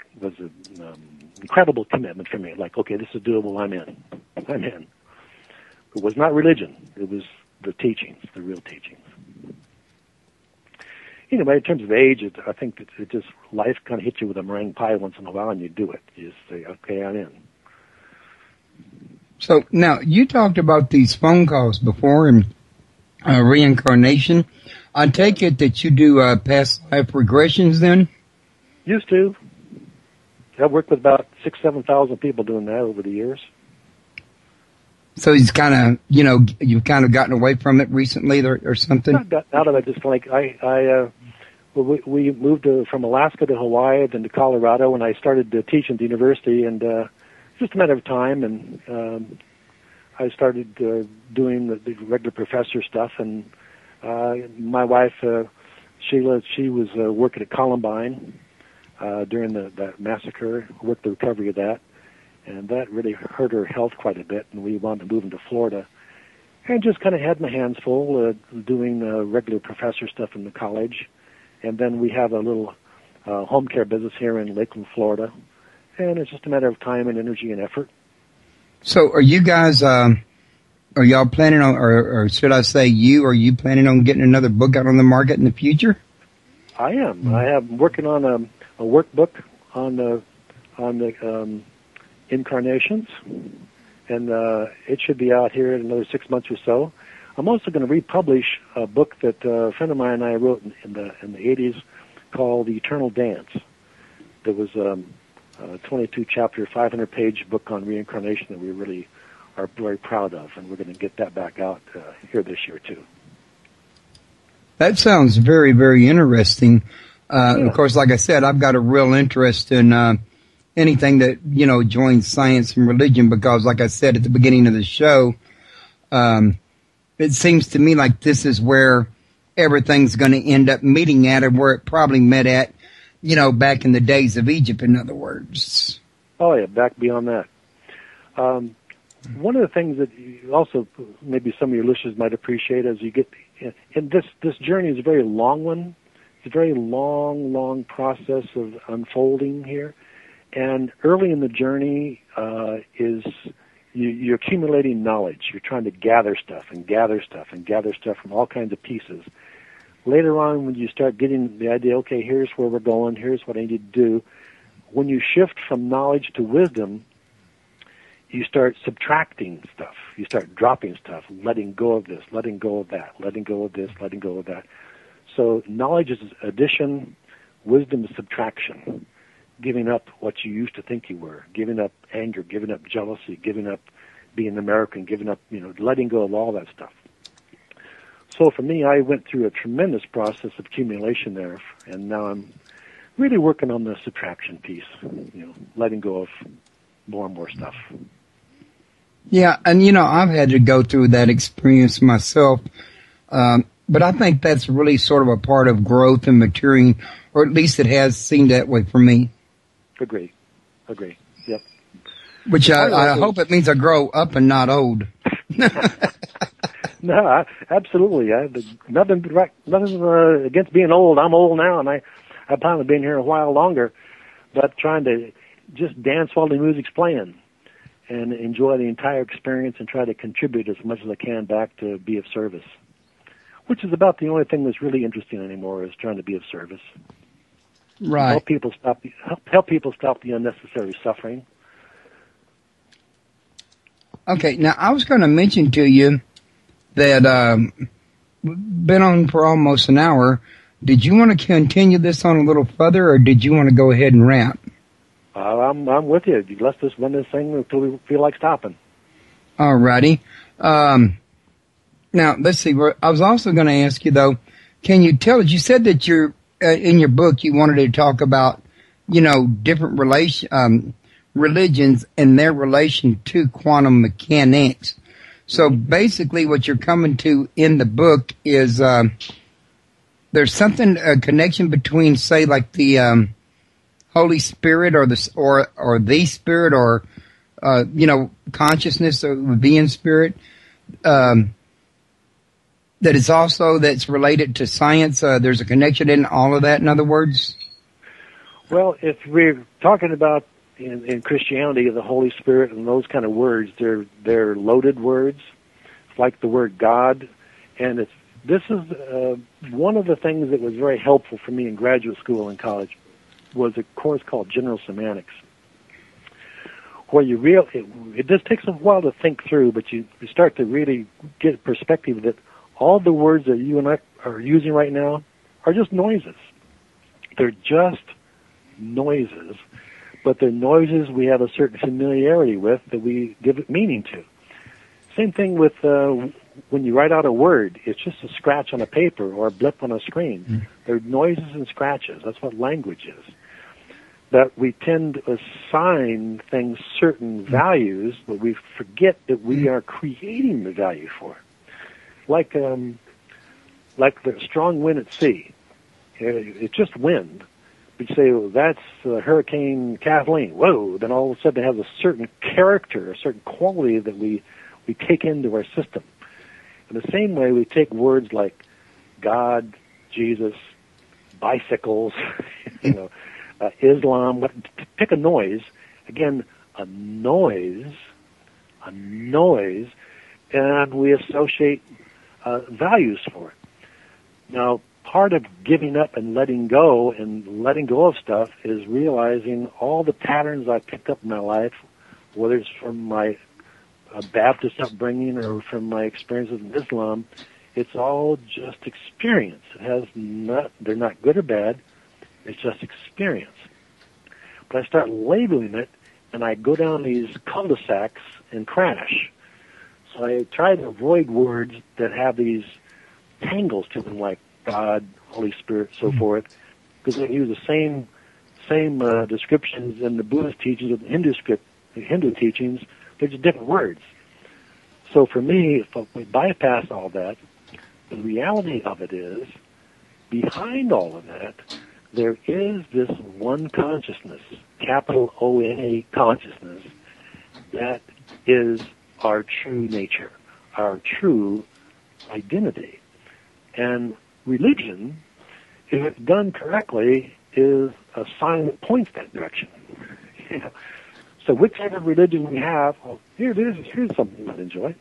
incredible commitment for me. Like, okay, this is doable. I'm in. It was not religion. It was the teachings, the real teachings. But in terms of age, I think that it just, life kind of hits you with a meringue pie once in a while, and you do it. You just say, okay, I'm in. So now, you talked about these phone calls before and reincarnation. I take it that you do past life regressions then? Used to. I've worked with about 7,000 people doing that over the years. So he's kind of, you've kind of gotten away from it recently or something? I got out of it. Just like we moved from Alaska to Hawaii, then to Colorado, and I started teaching at the university, and just a matter of time, and I started doing the regular professor stuff, and my wife, Sheila, she was working at Columbine during that massacre, worked the recovery of that, and that really hurt her health quite a bit, and we wanted to move into Florida, and just kind of had my hands full doing regular professor stuff in the college, and then we have a little home care business here in Lakeland, Florida, and it's just a matter of time and energy and effort. So are you guys, are y'all planning on, or should I say are you planning on getting another book out on the market in the future? I am. I am working on a workbook on the incarnations, and it should be out here in another 6 months or so. I'm also going to republish a book that a friend of mine and I wrote in the 80s called The Eternal Dance. There was a 22-chapter, 500-page book on reincarnation that we really are very proud of, and we're going to get that back out here this year, too. That sounds very, very interesting. Of course, like I said, I've got a real interest in anything that, joins science and religion because, like I said at the beginning of the show, it seems to me like this is where everything's going to end up meeting at, or where it probably met at, back in the days of Egypt, in other words. Oh, yeah, back beyond that. One of the things that you also, maybe some of your listeners might appreciate as you get, and this journey is a very long one. It's a very long process of unfolding here. And early in the journey is you're accumulating knowledge. You're trying to gather stuff and gather stuff and gather stuff from all kinds of pieces. Later on, when you start getting the idea, okay, here's where we're going, here's what I need to do, when you shift from knowledge to wisdom, you start subtracting stuff. You start dropping stuff, letting go of this, letting go of that, letting go of this, letting go of that. So knowledge is addition, wisdom is subtraction, giving up what you used to think you were, giving up anger, giving up jealousy, giving up being American, giving up, letting go of all that stuff. So for me, I went through a tremendous process of accumulation there, and now I'm really working on the subtraction piece, letting go of more and more stuff. Yeah, and I've had to go through that experience myself, but I think that's really sort of a part of growth and maturing, or at least it has seemed that way for me. Agree. Yep. Which I hope it means I grow up and not old. No, absolutely. Nothing against being old. I'm old now, and I plan on being here a while longer. But trying to just dance while the music's playing and enjoy the entire experience and try to contribute as much as I can back to be of service, which is about the only thing that's really interesting anymore, is trying to be of service. Right. Help people stop the unnecessary suffering. Okay, now I was going to mention to you that we've been on for almost an hour. Did you want to continue this on a little further, or did you want to go ahead and rant? I'm with you. Let's just run this thing until we feel like stopping. All righty. Now, let's see. I was also going to ask you, though, can you tell us, you said that you're, in your book you wanted to talk about, different religions and their relation to quantum mechanics. So basically what you're coming to in the book is there's something, a connection between, say, like the Holy Spirit or the Spirit or consciousness or the being spirit, that is also, that's related to science. There's a connection in all of that, in other words? Well, if we're talking about in Christianity, the Holy Spirit and those kind of words, they're loaded words, like the word God. And this is one of the things that was very helpful for me in graduate school and college was a course called General Semantics, where it just takes a while to think through, but you start to really get a perspective that all the words that you and I are using right now are just noises. They're just noises, but they're noises we have a certain familiarity with that we give it meaning to. Same thing with when you write out a word, it's just a scratch on a paper or a blip on a screen. Mm. They're noises and scratches. That's what language is. That we tend to assign things certain values, but we forget that we are creating the value for it. Like the strong wind at sea. It's just wind. We say, well, that's Hurricane Kathleen. Whoa! Then all of a sudden it has a certain character, a certain quality that we take into our system. In the same way, we take words like God, Jesus, bicycles, Islam. Pick a noise. Again, a noise, and we associate values for it. Now, part of giving up and letting go of stuff is realizing all the patterns I picked up in my life, whether it's from my Baptist upbringing or from my experiences in Islam. It's all just experience. They're not good or bad. It's just experience. But I start labeling it, and I go down these cul-de-sacs and crash. So I try to avoid words that have these tangles to them, like God, Holy Spirit, so forth, because they use the same descriptions in the Buddhist teachings or the Hindu teachings. They're just different words. So for me, if we bypass all that, the reality of it is, behind all of that, there is this one consciousness, capital O-N-A consciousness, that is our true nature, our true identity. And religion, if it's done correctly, is a sign that points that direction. So whichever religion we have, here's something you might enjoy.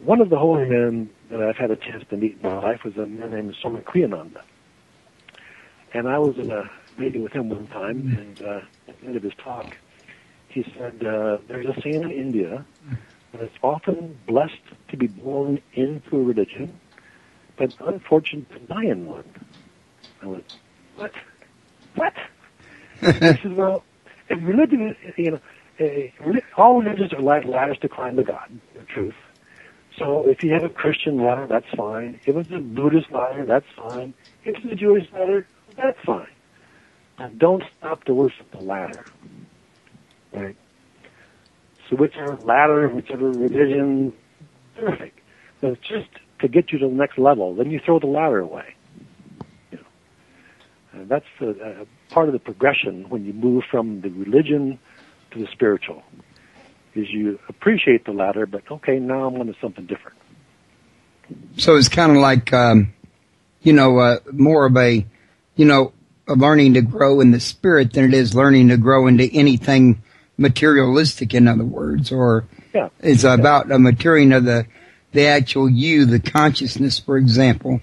One of the holy men that I've had a chance to meet in my life was a man named Swami Kriyananda. And I was in a meeting with him one time, and at the end of his talk, he said, there's a saying in India that it's often blessed to be born into a religion, but unfortunate to die in one. I went, what? He said, well, if religion, all religions are like ladders to climb to God, the truth. So if you have a Christian ladder, that's fine. If it's a Buddhist ladder, that's fine. If it's a Jewish ladder, that's fine. But don't stop to worship the ladder. Right? So whichever ladder, whichever religion, perfect. But it's just to get you to the next level. Then you throw the ladder away. And that's part of the progression when you move from the religion to the spiritual. is you appreciate the latter, but okay, now I'm on to something different. So it's kind of like, more of a, of learning to grow in the spirit than it is learning to grow into anything materialistic, in other words, or it's about a maturing of the actual you, the consciousness, for example.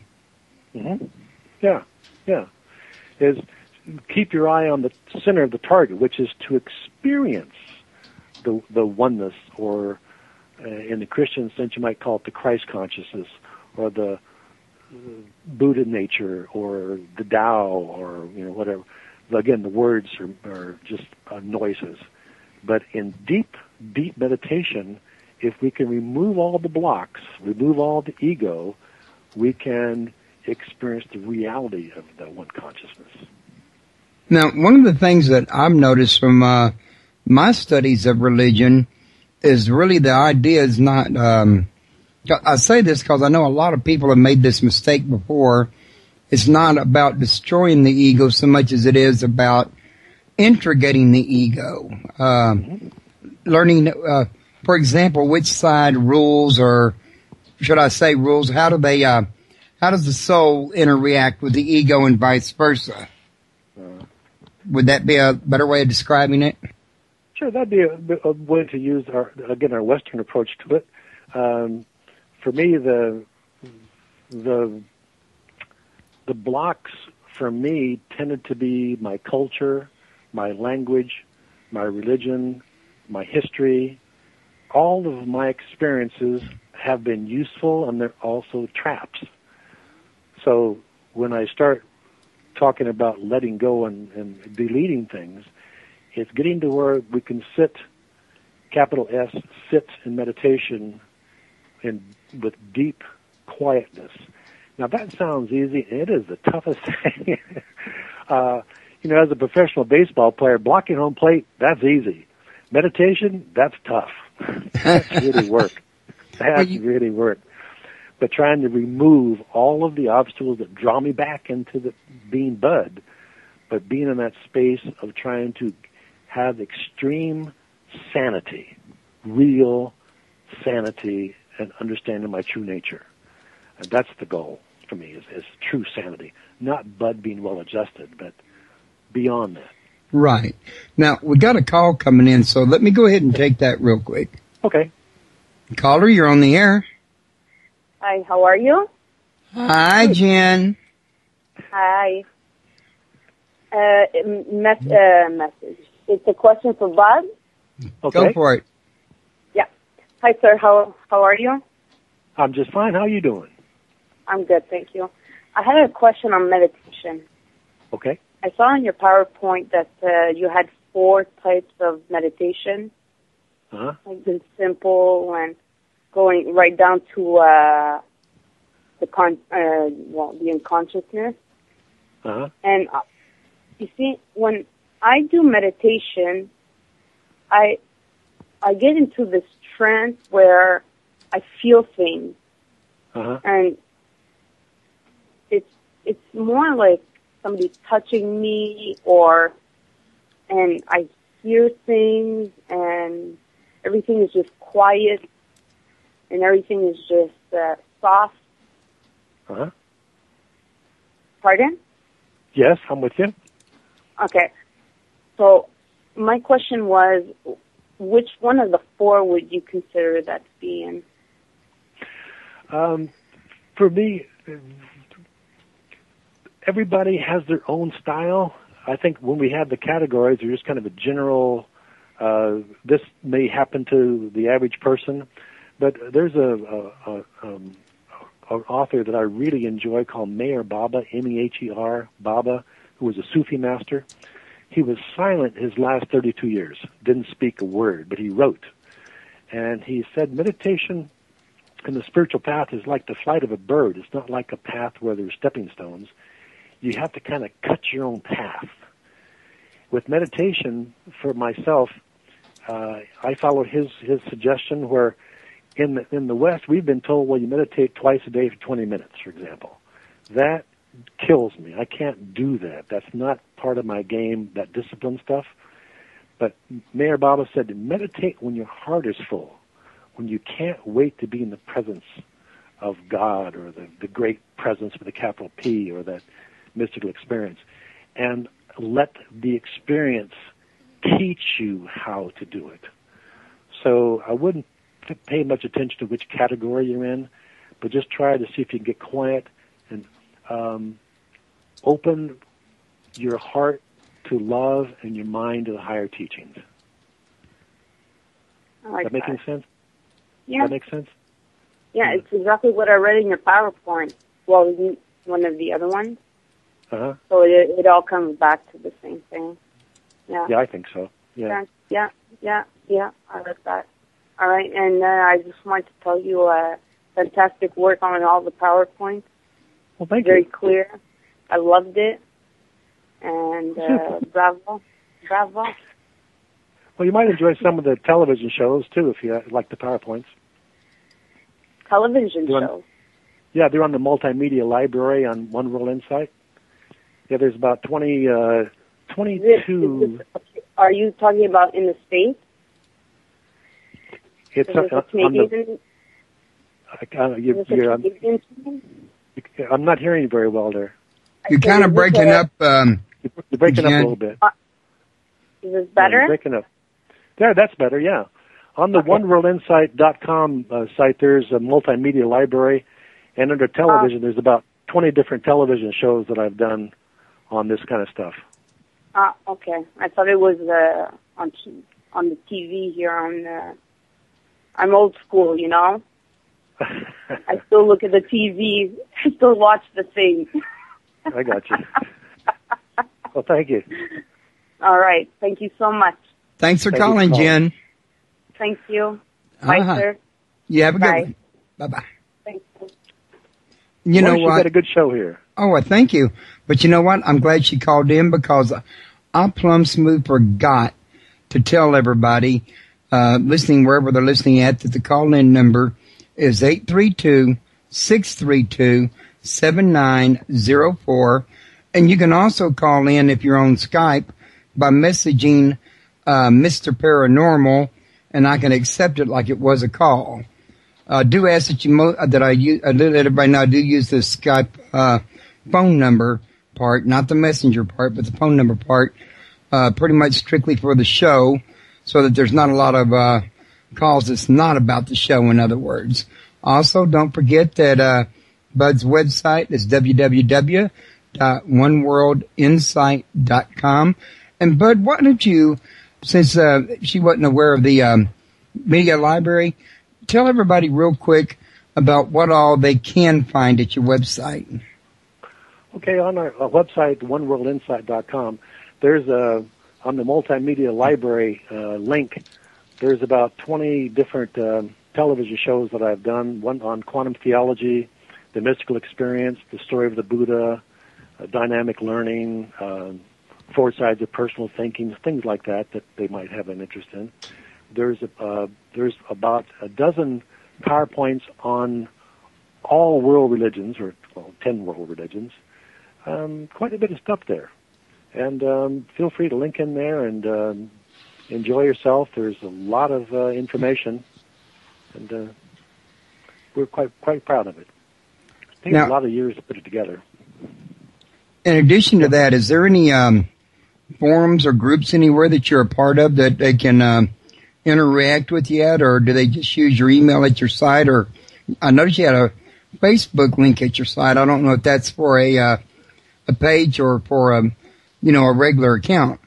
Mm-hmm. Yeah. Is keep your eye on the center of the target, which is to experience the oneness, or in the Christian sense, you might call it the Christ consciousness, or the Buddha nature, or the Tao, or whatever. Again, the words are just noises. But in deep meditation, if we can remove all the blocks, remove all the ego, we can experience the reality of that one consciousness. Now, one of the things that I've noticed from my studies of religion is really the idea is not, I say this because I know a lot of people have made this mistake before. It's not about destroying the ego so much as it is about integrating the ego. Learning, for example, which side rules, or should I say rules, how does the soul interact with the ego and vice versa? Would that be a better way of describing it? Sure, that'd be a way to use our Western approach to it. For me, the blocks for me tended to be my culture, my language, my religion, my history. All of my experiences have been useful, and they're also traps. So when I start talking about letting go and deleting things, it's getting to where we can sit, capital S, sit in meditation with deep quietness. Now that sounds easy. It is the toughest thing. As a professional baseball player, blocking home plate, that's easy. Meditation, that's tough. That's really work. That's really work. But trying to remove all of the obstacles that draw me back into being Bud, but being in that space of trying to have extreme sanity, real sanity, and understanding my true nature. And that's the goal for me, is true sanity. Not Bud being well-adjusted, but beyond that. Right. Now, we got a call coming in, so let me go ahead and take that real quick. Okay. Caller, you're on the air. Hi, how are you? Hi, Jen. Hi. Message. It's a question for Bob. Okay. Go for it. Yeah. Hi, sir. How are you? I'm just fine. How are you doing? I'm good, thank you. I had a question on meditation. Okay. I saw on your PowerPoint that you had 4 types of meditation. Uh-huh. Like the simple and going right down to the unconsciousness. Uh-huh. And you see, when I do meditation, I get into this trance where I feel things, and it's more like somebody touching me, and I hear things, and everything is just quiet, and everything is just soft. Uh-huh. Pardon? Yes, I'm with you. Okay. So my question was, which one of the 4 would you consider that to be in? For me, everybody has their own style. I think when we have the categories, they're just kind of a general, this may happen to the average person, but there's an author that I really enjoy called Meher Baba, M-E-H-E-R, Baba, who was a Sufi master. He was silent his last 32 years, didn't speak a word, but he wrote. And he said meditation in the spiritual path is like the flight of a bird. It's not like a path where there's stepping stones. You have to kind of cut your own path. With meditation, for myself, I followed his suggestion where in the West, we've been told, well, you meditate twice a day for 20 minutes, for example. That kills me. I can't do that. That's not part of my game, that discipline stuff. But Mayor Baba said to meditate when your heart is full, when you can't wait to be in the presence of God or the great presence with a capital P or that mystical experience. And let the experience teach you how to do it. So I wouldn't pay much attention to which category you're in, but just try to see if you can get quiet and open your heart to love and your mind to the higher teachings. Does that making sense? Yeah. Does that make sense? Yeah, it's exactly what I read in your PowerPoint. Well, one of the other ones. Uh-huh. So it all comes back to the same thing. Yeah. Yeah, I think so. Yeah. Yeah. I like that. All right, and I just wanted to tell you fantastic work on all the PowerPoints. Well, thank you. Very clear. I loved it. And bravo. Well, you might enjoy some of the television shows, too, if you like the PowerPoints. Television shows? Yeah, they're on the Multimedia Library on One World Insight. Yeah, there's about 22... Are you talking about in the States? It's I'm not hearing you very well there. You're kind of breaking up. You're breaking up a little bit. Is this better? You're breaking up. There, that's better, yeah. On the oneworldinsight.com site, there's a multimedia library, and under television, there's about 20 different television shows that I've done on this kind of stuff. Okay. I thought it was on the TV here I'm old school, you know? I still look at the TV. I still watch the thing. I got you. Well, thank you. All right. Thank you so much. Thanks for calling, Jen. Thank you. Bye, sir. You have a good one. Bye-bye. Thank you. You know what? You've got a good show here. Oh, well, thank you. But you know what? I'm glad she called in because I plumb smooth forgot to tell everybody listening wherever they're listening at that the call-in number is 832-632-7904. And you can also call in if you're on Skype by messaging Mr. Paranormal, and I can accept it like it was a call. Do ask that let everybody know I do use the Skype phone number part, not the messenger part, but the phone number part, pretty much strictly for the show, so that there's not a lot of calls that's not about the show, in other words. Also, don't forget that Bud's website is www.oneworldinsight.com. And Bud, why don't you, since she wasn't aware of the media library, tell everybody real quick about what all they can find at your website. Okay, on our website, oneworldinsight.com, there's on the multimedia library link, there's about 20 different television shows that I've done, one on quantum theology, the mystical experience, the story of the Buddha, dynamic learning, 4 sides of personal thinking, things like that they might have an interest in. There's about a dozen PowerPoints on all world religions, or 10 world religions. Quite a bit of stuff there. And feel free to link in there and enjoy yourself. There's a lot of information, and we're quite proud of it. It takes a lot of years to put it together. In addition to that, is there any forums or groups anywhere that you're a part of that they can interact with you at, or do they just use your email at your site? Or I noticed you had a Facebook link at your site. I don't know if that's for a page or for a regular account.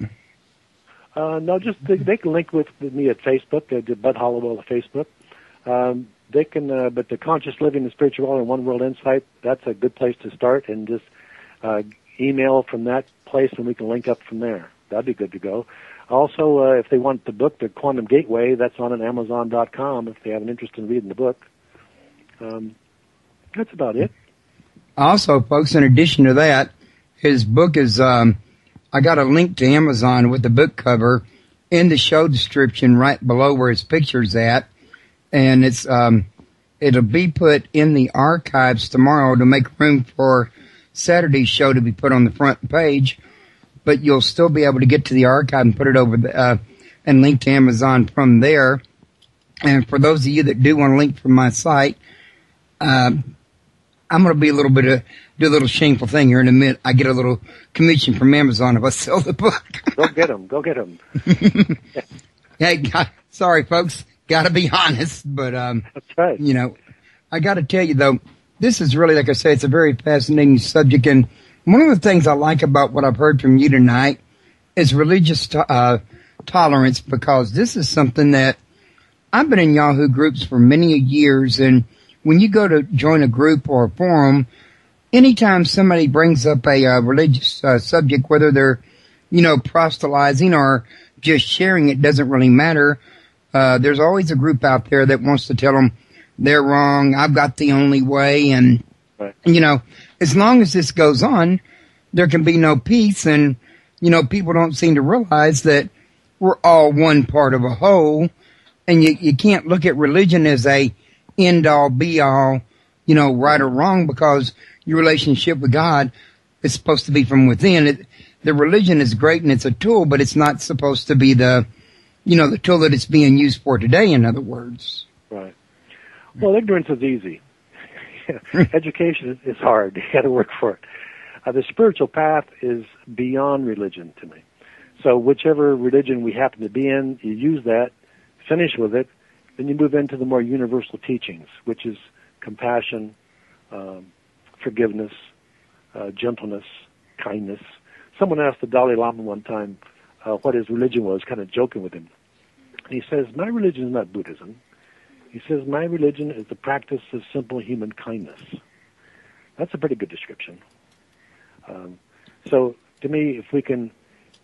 No, just they can link with me at Facebook, Bud Hollowell at Facebook. They can, but the Conscious Living and Spirituality and One World Insight, that's a good place to start, and just email from that place, and we can link up from there. That'd be good to go. Also, if they want the book, The Quantum Gateway, that's on Amazon.com if they have an interest in reading the book. That's about it. Also, folks, in addition to that, his book is, I got a link to Amazon with the book cover in the show description right below where his picture's at. And it's, it'll be put in the archives tomorrow to make room for Saturday's show to be put on the front page. But you'll still be able to get to the archive and put it over and link to Amazon from there. And for those of you that do want to link from my site, I'm going to be do a little shameful thing here in a minute. I get a little commission from Amazon if I sell the book. Go get them. Hey, sorry folks, got to be honest, but that's right. You know, I got to tell you though, this is really, like I say, it's a very fascinating subject, and one of the things I like about what I've heard from you tonight is religious tolerance, because this is something that I've been in Yahoo groups for many years, and when you go to join a group or a forum, anytime somebody brings up a religious subject, whether they're, you know, proselytizing or just sharing, it doesn't really matter. There's always a group out there that wants to tell them they're wrong, I've got the only way, and, right. You know, as long as this goes on, there can be no peace, and, you know, people don't seem to realize that we're all one part of a whole. And you can't look at religion as a end-all, be-all, you know, right or wrong, because your relationship with God is supposed to be from within. The religion is great and it's a tool, but it's not supposed to be the tool that it's being used for today, in other words. Right. Well, ignorance is easy. Education is hard. You got to work for it. The spiritual path is beyond religion to me. So whichever religion we happen to be in, you use that, finish with it, then you move into the more universal teachings, which is compassion, forgiveness, gentleness, kindness. Someone asked the Dalai Lama one time what his religion was, kind of joking with him. And he says, my religion is not Buddhism. He says, my religion is the practice of simple human kindness. That's a pretty good description. So to me, if we can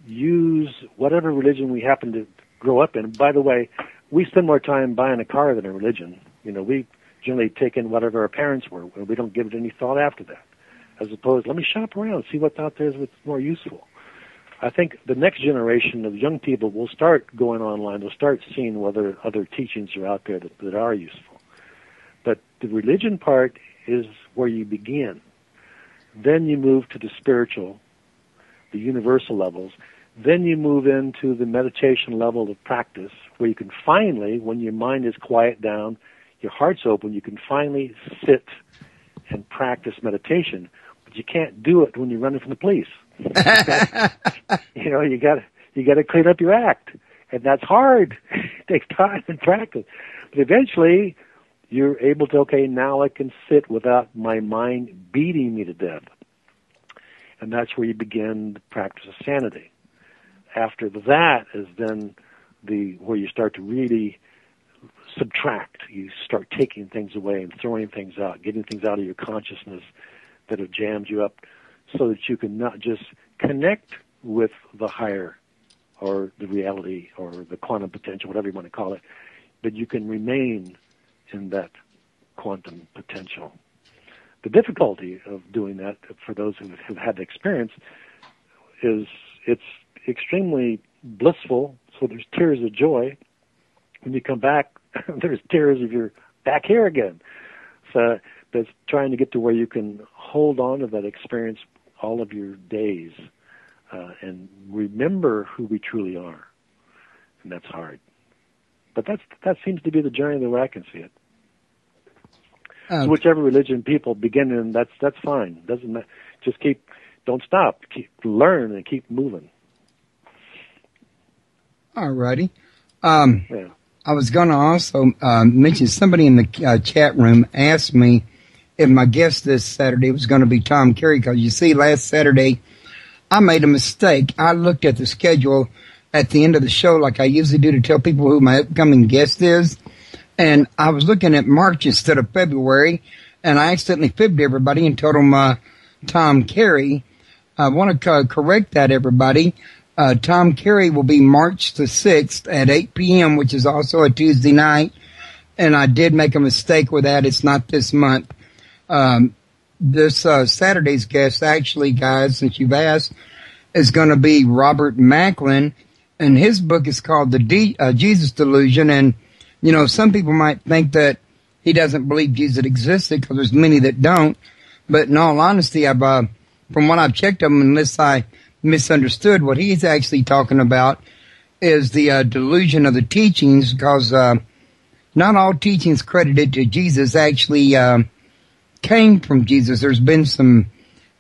use whatever religion we happen to grow up in, by the way, we spend more time buying a car than a religion. You know, we generally take in whatever our parents were. We don't give it any thought after that. As opposed, let me shop around, see what's out there that's more useful. I think the next generation of young people will start going online. They'll start seeing whether other teachings are out there that are useful. But the religion part is where you begin. Then you move to the spiritual, the universal levels. Then you move into the meditation level of practice, where you can finally, when your mind is quiet down, your heart's open, you can finally sit and practice meditation. But you can't do it when you're running from the police. You know, you got to clean up your act, and that's hard. It takes time and practice. But eventually, you're able to, okay, now I can sit without my mind beating me to death. And that's where you begin the practice of sanity. After that is then where you start to really subtract. You start taking things away and throwing things out, getting things out of your consciousness that have jammed you up, so that you can not just connect with the higher or the reality or the quantum potential, whatever you want to call it, but you can remain in that quantum potential. The difficulty of doing that, for those who have had the experience, is it's extremely blissful, so there's tears of joy. When you come back, there's tears of you're back here again. So that's trying to get to where you can hold on to that experience all of your days and remember who we truly are. And that's hard. But that seems to be the journey the way I can see it. So whichever religion people begin in, that's fine. Doesn't matter. Just don't stop. Learn and keep moving. All righty. Yeah. I was going to also mention, somebody in the chat room asked me if my guest this Saturday was going to be Tom Carey, because you see, last Saturday I made a mistake. I looked at the schedule at the end of the show, like I usually do, to tell people who my upcoming guest is, and I was looking at March instead of February, and I accidentally fibbed everybody and told them Tom Carey. I want to correct that, everybody. Tom Carey will be March the 6th at 8 p.m., which is also a Tuesday night. And I did make a mistake with that. It's not this month. This Saturday's guest, actually, guys, since you've asked, is going to be Robert Macklin. And his book is called The Jesus Delusion. And, you know, some people might think that he doesn't believe Jesus existed, because there's many that don't. But in all honesty, from what I've checked him, unless I misunderstood, what he's actually talking about is the delusion of the teachings, because not all teachings credited to Jesus actually came from Jesus. There's been some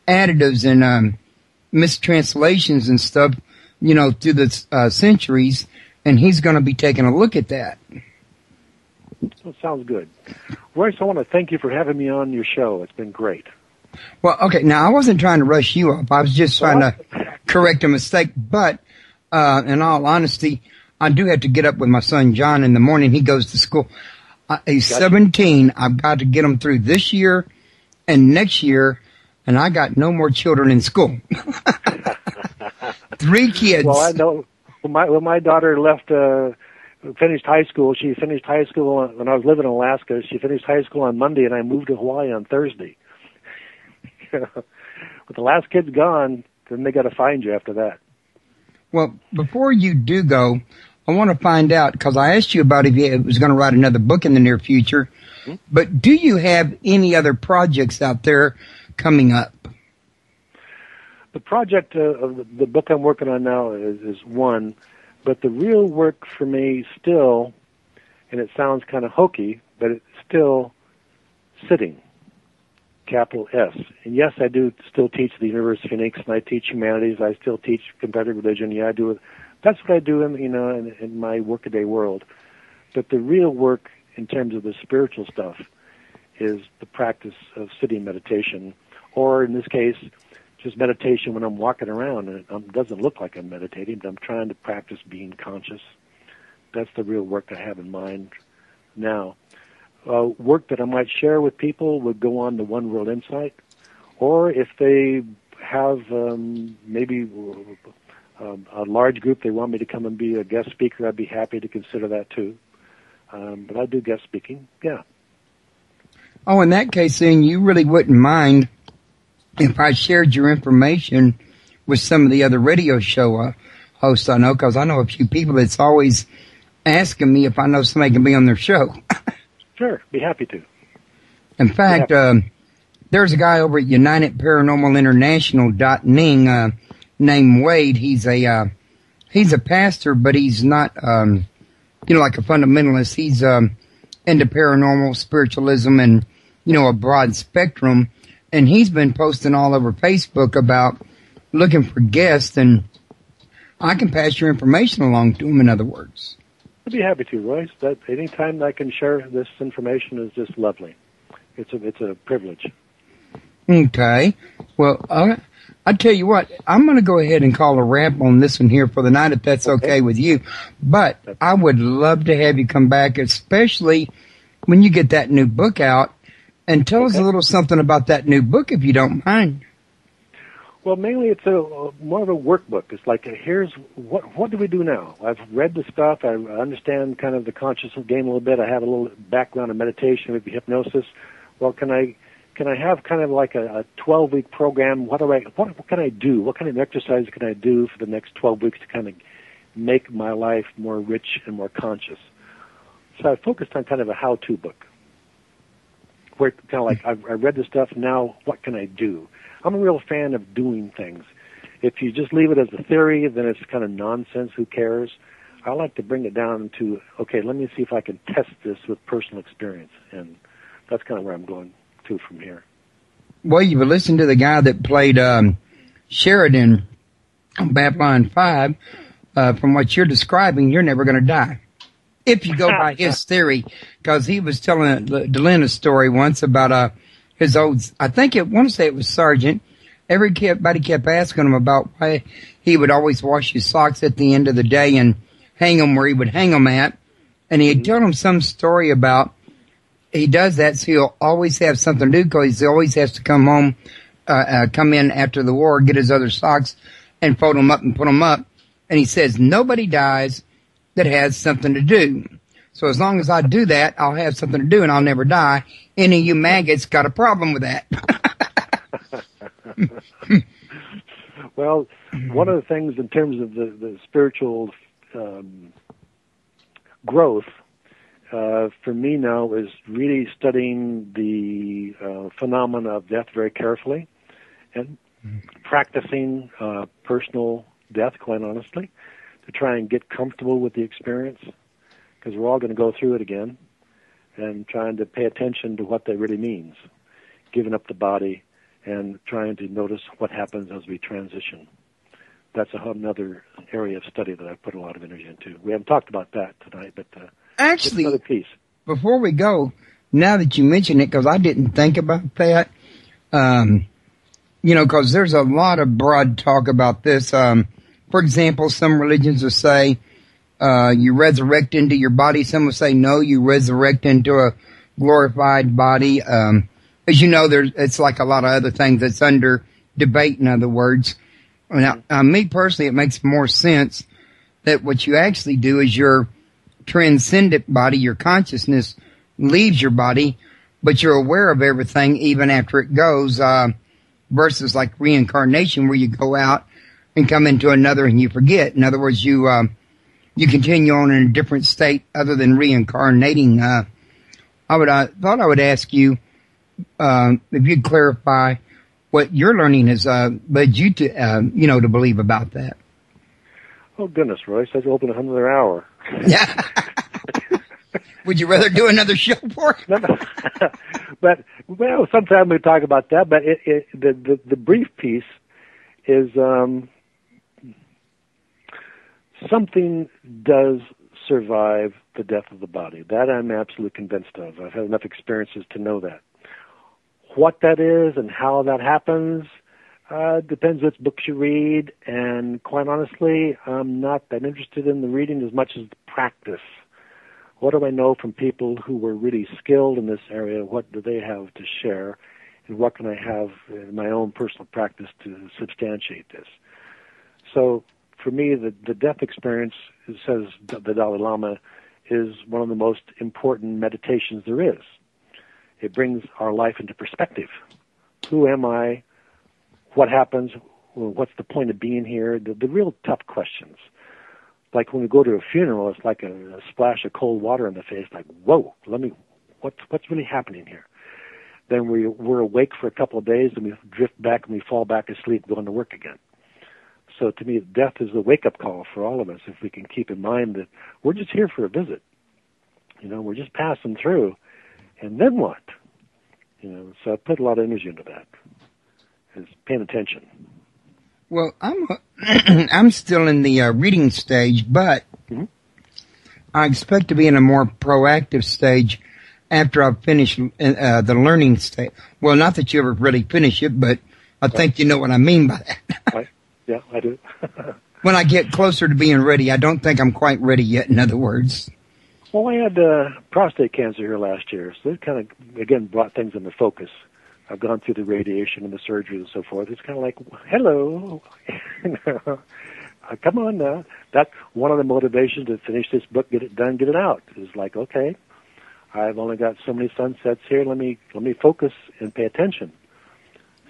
additives and mistranslations and stuff, through the centuries, and he's going to be taking a look at that. That sounds good. Royce, I want to thank you for having me on your show. It's been great. Well, okay, now I wasn't trying to rush you up. I was just trying to correct a mistake, but in all honesty, I do have to get up with my son John in the morning. He goes to school. He's 17. I've got to get him through this year and next year, and I got no more children in school. 3 kids. Well, I know when my daughter left, finished high school. She finished high school when I was living in Alaska. She finished high school on Monday, and I moved to Hawaii on Thursday. With the last kid's gone, then they got to find you after that. Well, before you do go, I want to find out, because I asked you about if you was going to write another book in the near future, but do you have any other projects out there coming up? The project of the book I'm working on now is one, but the real work for me still, and it sounds kind of hokey, but it's still sitting, capital S. And yes, I do still teach at the University of Phoenix, and I teach humanities. I still teach comparative religion. Yeah, I do it. That's what I do in my workaday world. But the real work in terms of the spiritual stuff is the practice of sitting meditation, or in this case, just meditation when I'm walking around, and it doesn't look like I'm meditating, but I'm trying to practice being conscious. That's the real work I have in mind now. Work that I might share with people would go on to One World Insight, or if they have maybe a large group they want me to come and be a guest speaker, I'd be happy to consider that too. But I do guest speaking, yeah. Oh, in that case, then you really wouldn't mind if I shared your information with some of the other radio show hosts I know, because I know a few people that's always asking me if I know somebody can be on their show. Sure, be happy to. In fact, there's a guy over at United Paranormal International .ning named Wade. He's a pastor, but he's not like a fundamentalist. He's into paranormal, spiritualism, and a broad spectrum. And he's been posting all over Facebook about looking for guests, and I can pass your information along to him, in other words. I'd be happy to, Royce. That any time I can share this information is just lovely. It's a privilege. Okay. Well, I tell you what, I'm going to go ahead and call a wrap on this one here for the night, if that's okay with you. But I would love to have you come back, especially when you get that new book out, and tell us a little something about that new book, if you don't mind. Well, mainly it's more of a workbook. It's like, here's what do we do now? I've read the stuff. I understand kind of the consciousness game a little bit. I have a little background in meditation, maybe hypnosis. Well, can I have kind of like a 12-week program? What can I do? What kind of exercise can I do for the next 12 weeks to kind of make my life more rich and more conscious? So I focused on kind of a how-to book, where kind of like I read the stuff. Now, what can I do? I'm a real fan of doing things. If you just leave it as a theory, then it's kind of nonsense. Who cares? I like to bring it down to, okay, let me see if I can test this with personal experience, and that's kind of where I'm going to from here. Well, you've listened to the guy that played Sheridan on Babylon 5. From what you're describing, you're never going to die. If you go by his theory, because he was telling Delenn a story once about his old, I want to say it was Sergeant. Everybody kept asking him about why he would always wash his socks at the end of the day and hang them where he would hang them at. And he'd tell him some story about he does that so he'll always have something to do, because he always has to come home, come in after the war, get his other socks and fold them up and put them up. And he says, nobody dies that has something to do. So as long as I do that, I'll have something to do and I'll never die. Any of you maggots got a problem with that. Well, one of the things in terms of the spiritual growth for me now is really studying the phenomena of death very carefully and practicing personal death, quite honestly, to try and get comfortable with the experience, because we're all going to go through it again, and trying to pay attention to what that really means, giving up the body and trying to notice what happens as we transition. That's another area of study that I've put a lot of energy into. We haven't talked about that tonight, but actually, it's another piece. Before we go, now that you mention it, because I didn't think about that, because there's a lot of broad talk about this. For example, some religions will say you resurrect into your body. Some will say, no, you resurrect into a glorified body. As you know, it's like a lot of other things that's under debate, in other words. Now, me personally, it makes more sense that what you actually do is your transcendent body, your consciousness, leaves your body, but you're aware of everything even after it goes, versus like reincarnation, where you go out and come into another and you forget. In other words, you continue on in a different state other than reincarnating. I thought I would ask you, if you'd clarify what your learning has led you to, to believe about that. Oh, goodness, Royce, I'd open another hour. Yeah. Would you rather do another show for it? No. But, well, sometime we talk about that, but the brief piece is something does survive the death of the body. That I'm absolutely convinced of. I've had enough experiences to know that. What that is and how that happens depends which books you read, and quite honestly, I'm not that interested in the reading as much as the practice. What do I know from people who were really skilled in this area? What do they have to share? And what can I have in my own personal practice to substantiate this? So for me, the death experience, it says the Dalai Lama, is one of the most important meditations there is. It brings our life into perspective. Who am I? What happens? What's the point of being here? The real tough questions. Like when we go to a funeral, it's like a splash of cold water in the face. Like, whoa, what's really happening here? Then we're awake for a couple of days, and we drift back and we fall back asleep, going to work again. So to me, death is a wake-up call for all of us, if we can keep in mind that we're just here for a visit. We're just passing through. And then what? So I put a lot of energy into that. Is paying attention. Well, I'm still in the reading stage, but I expect to be in a more proactive stage after I've finished the learning stage. Well, not that you ever really finish it, but I think you know what I mean by that. Right. Yeah, I do. When I get closer to being ready, I don't think I'm quite ready yet, in other words. Well, I had prostate cancer here last year, so it kind of, again, brought things into focus. I've gone through the radiation and the surgery and so forth. It's kind of like, hello, come on now. That's one of the motivations to finish this book, get it done, get it out. It's like, okay, I've only got so many sunsets here. Let me focus and pay attention.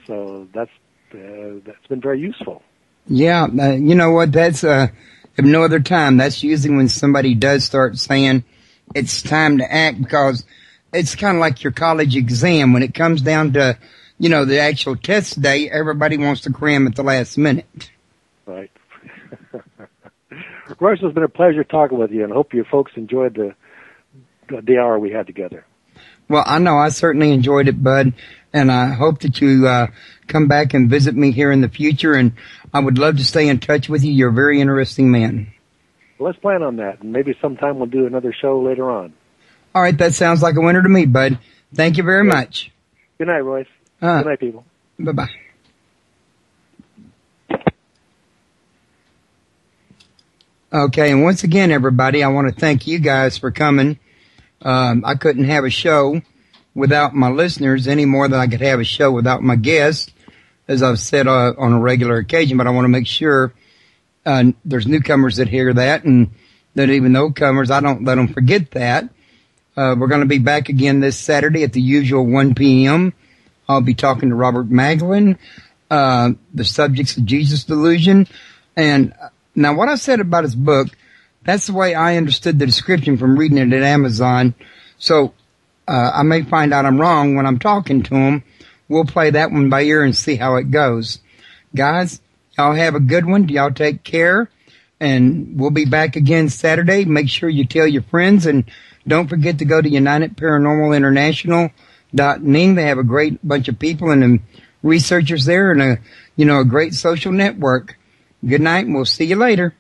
So that's been very useful. Yeah, you know what? That's if no other time. That's usually when somebody does start saying it's time to act, because it's kind of like your college exam. When it comes down to, the actual test day, everybody wants to cram at the last minute. Right. Royce, it's been a pleasure talking with you, and I hope you folks enjoyed the hour we had together. Well, I know I certainly enjoyed it, Bud, and I hope that you come back and visit me here in the future, and I would love to stay in touch with you. You're a very interesting man. Well, let's plan on that, and maybe sometime we'll do another show later on. All right, that sounds like a winner to me, Bud. Thank you very much. Good night, Royce. Good night, people. Bye-bye. Okay, and once again, everybody, I want to thank you guys for coming. I couldn't have a show without my listeners any more than I could have a show without my guests, as I've said on a regular occasion, but I want to make sure there's newcomers that hear that, and that even though comers, I don't let them forget that. We're going to be back again this Saturday at the usual 1 p.m. I'll be talking to Robert Magdalene, the subjects of Jesus delusion. And now what I said about his book, that's the way I understood the description from reading it at Amazon. So I may find out I'm wrong when I'm talking to him. We'll play that one by ear and see how it goes. Guys, y'all have a good one. Y'all take care. And we'll be back again Saturday. Make sure you tell your friends, and don't forget to go to UnitedParanormalInternational.ning. They have a great bunch of people and researchers there, and a great social network. Good night, and we'll see you later.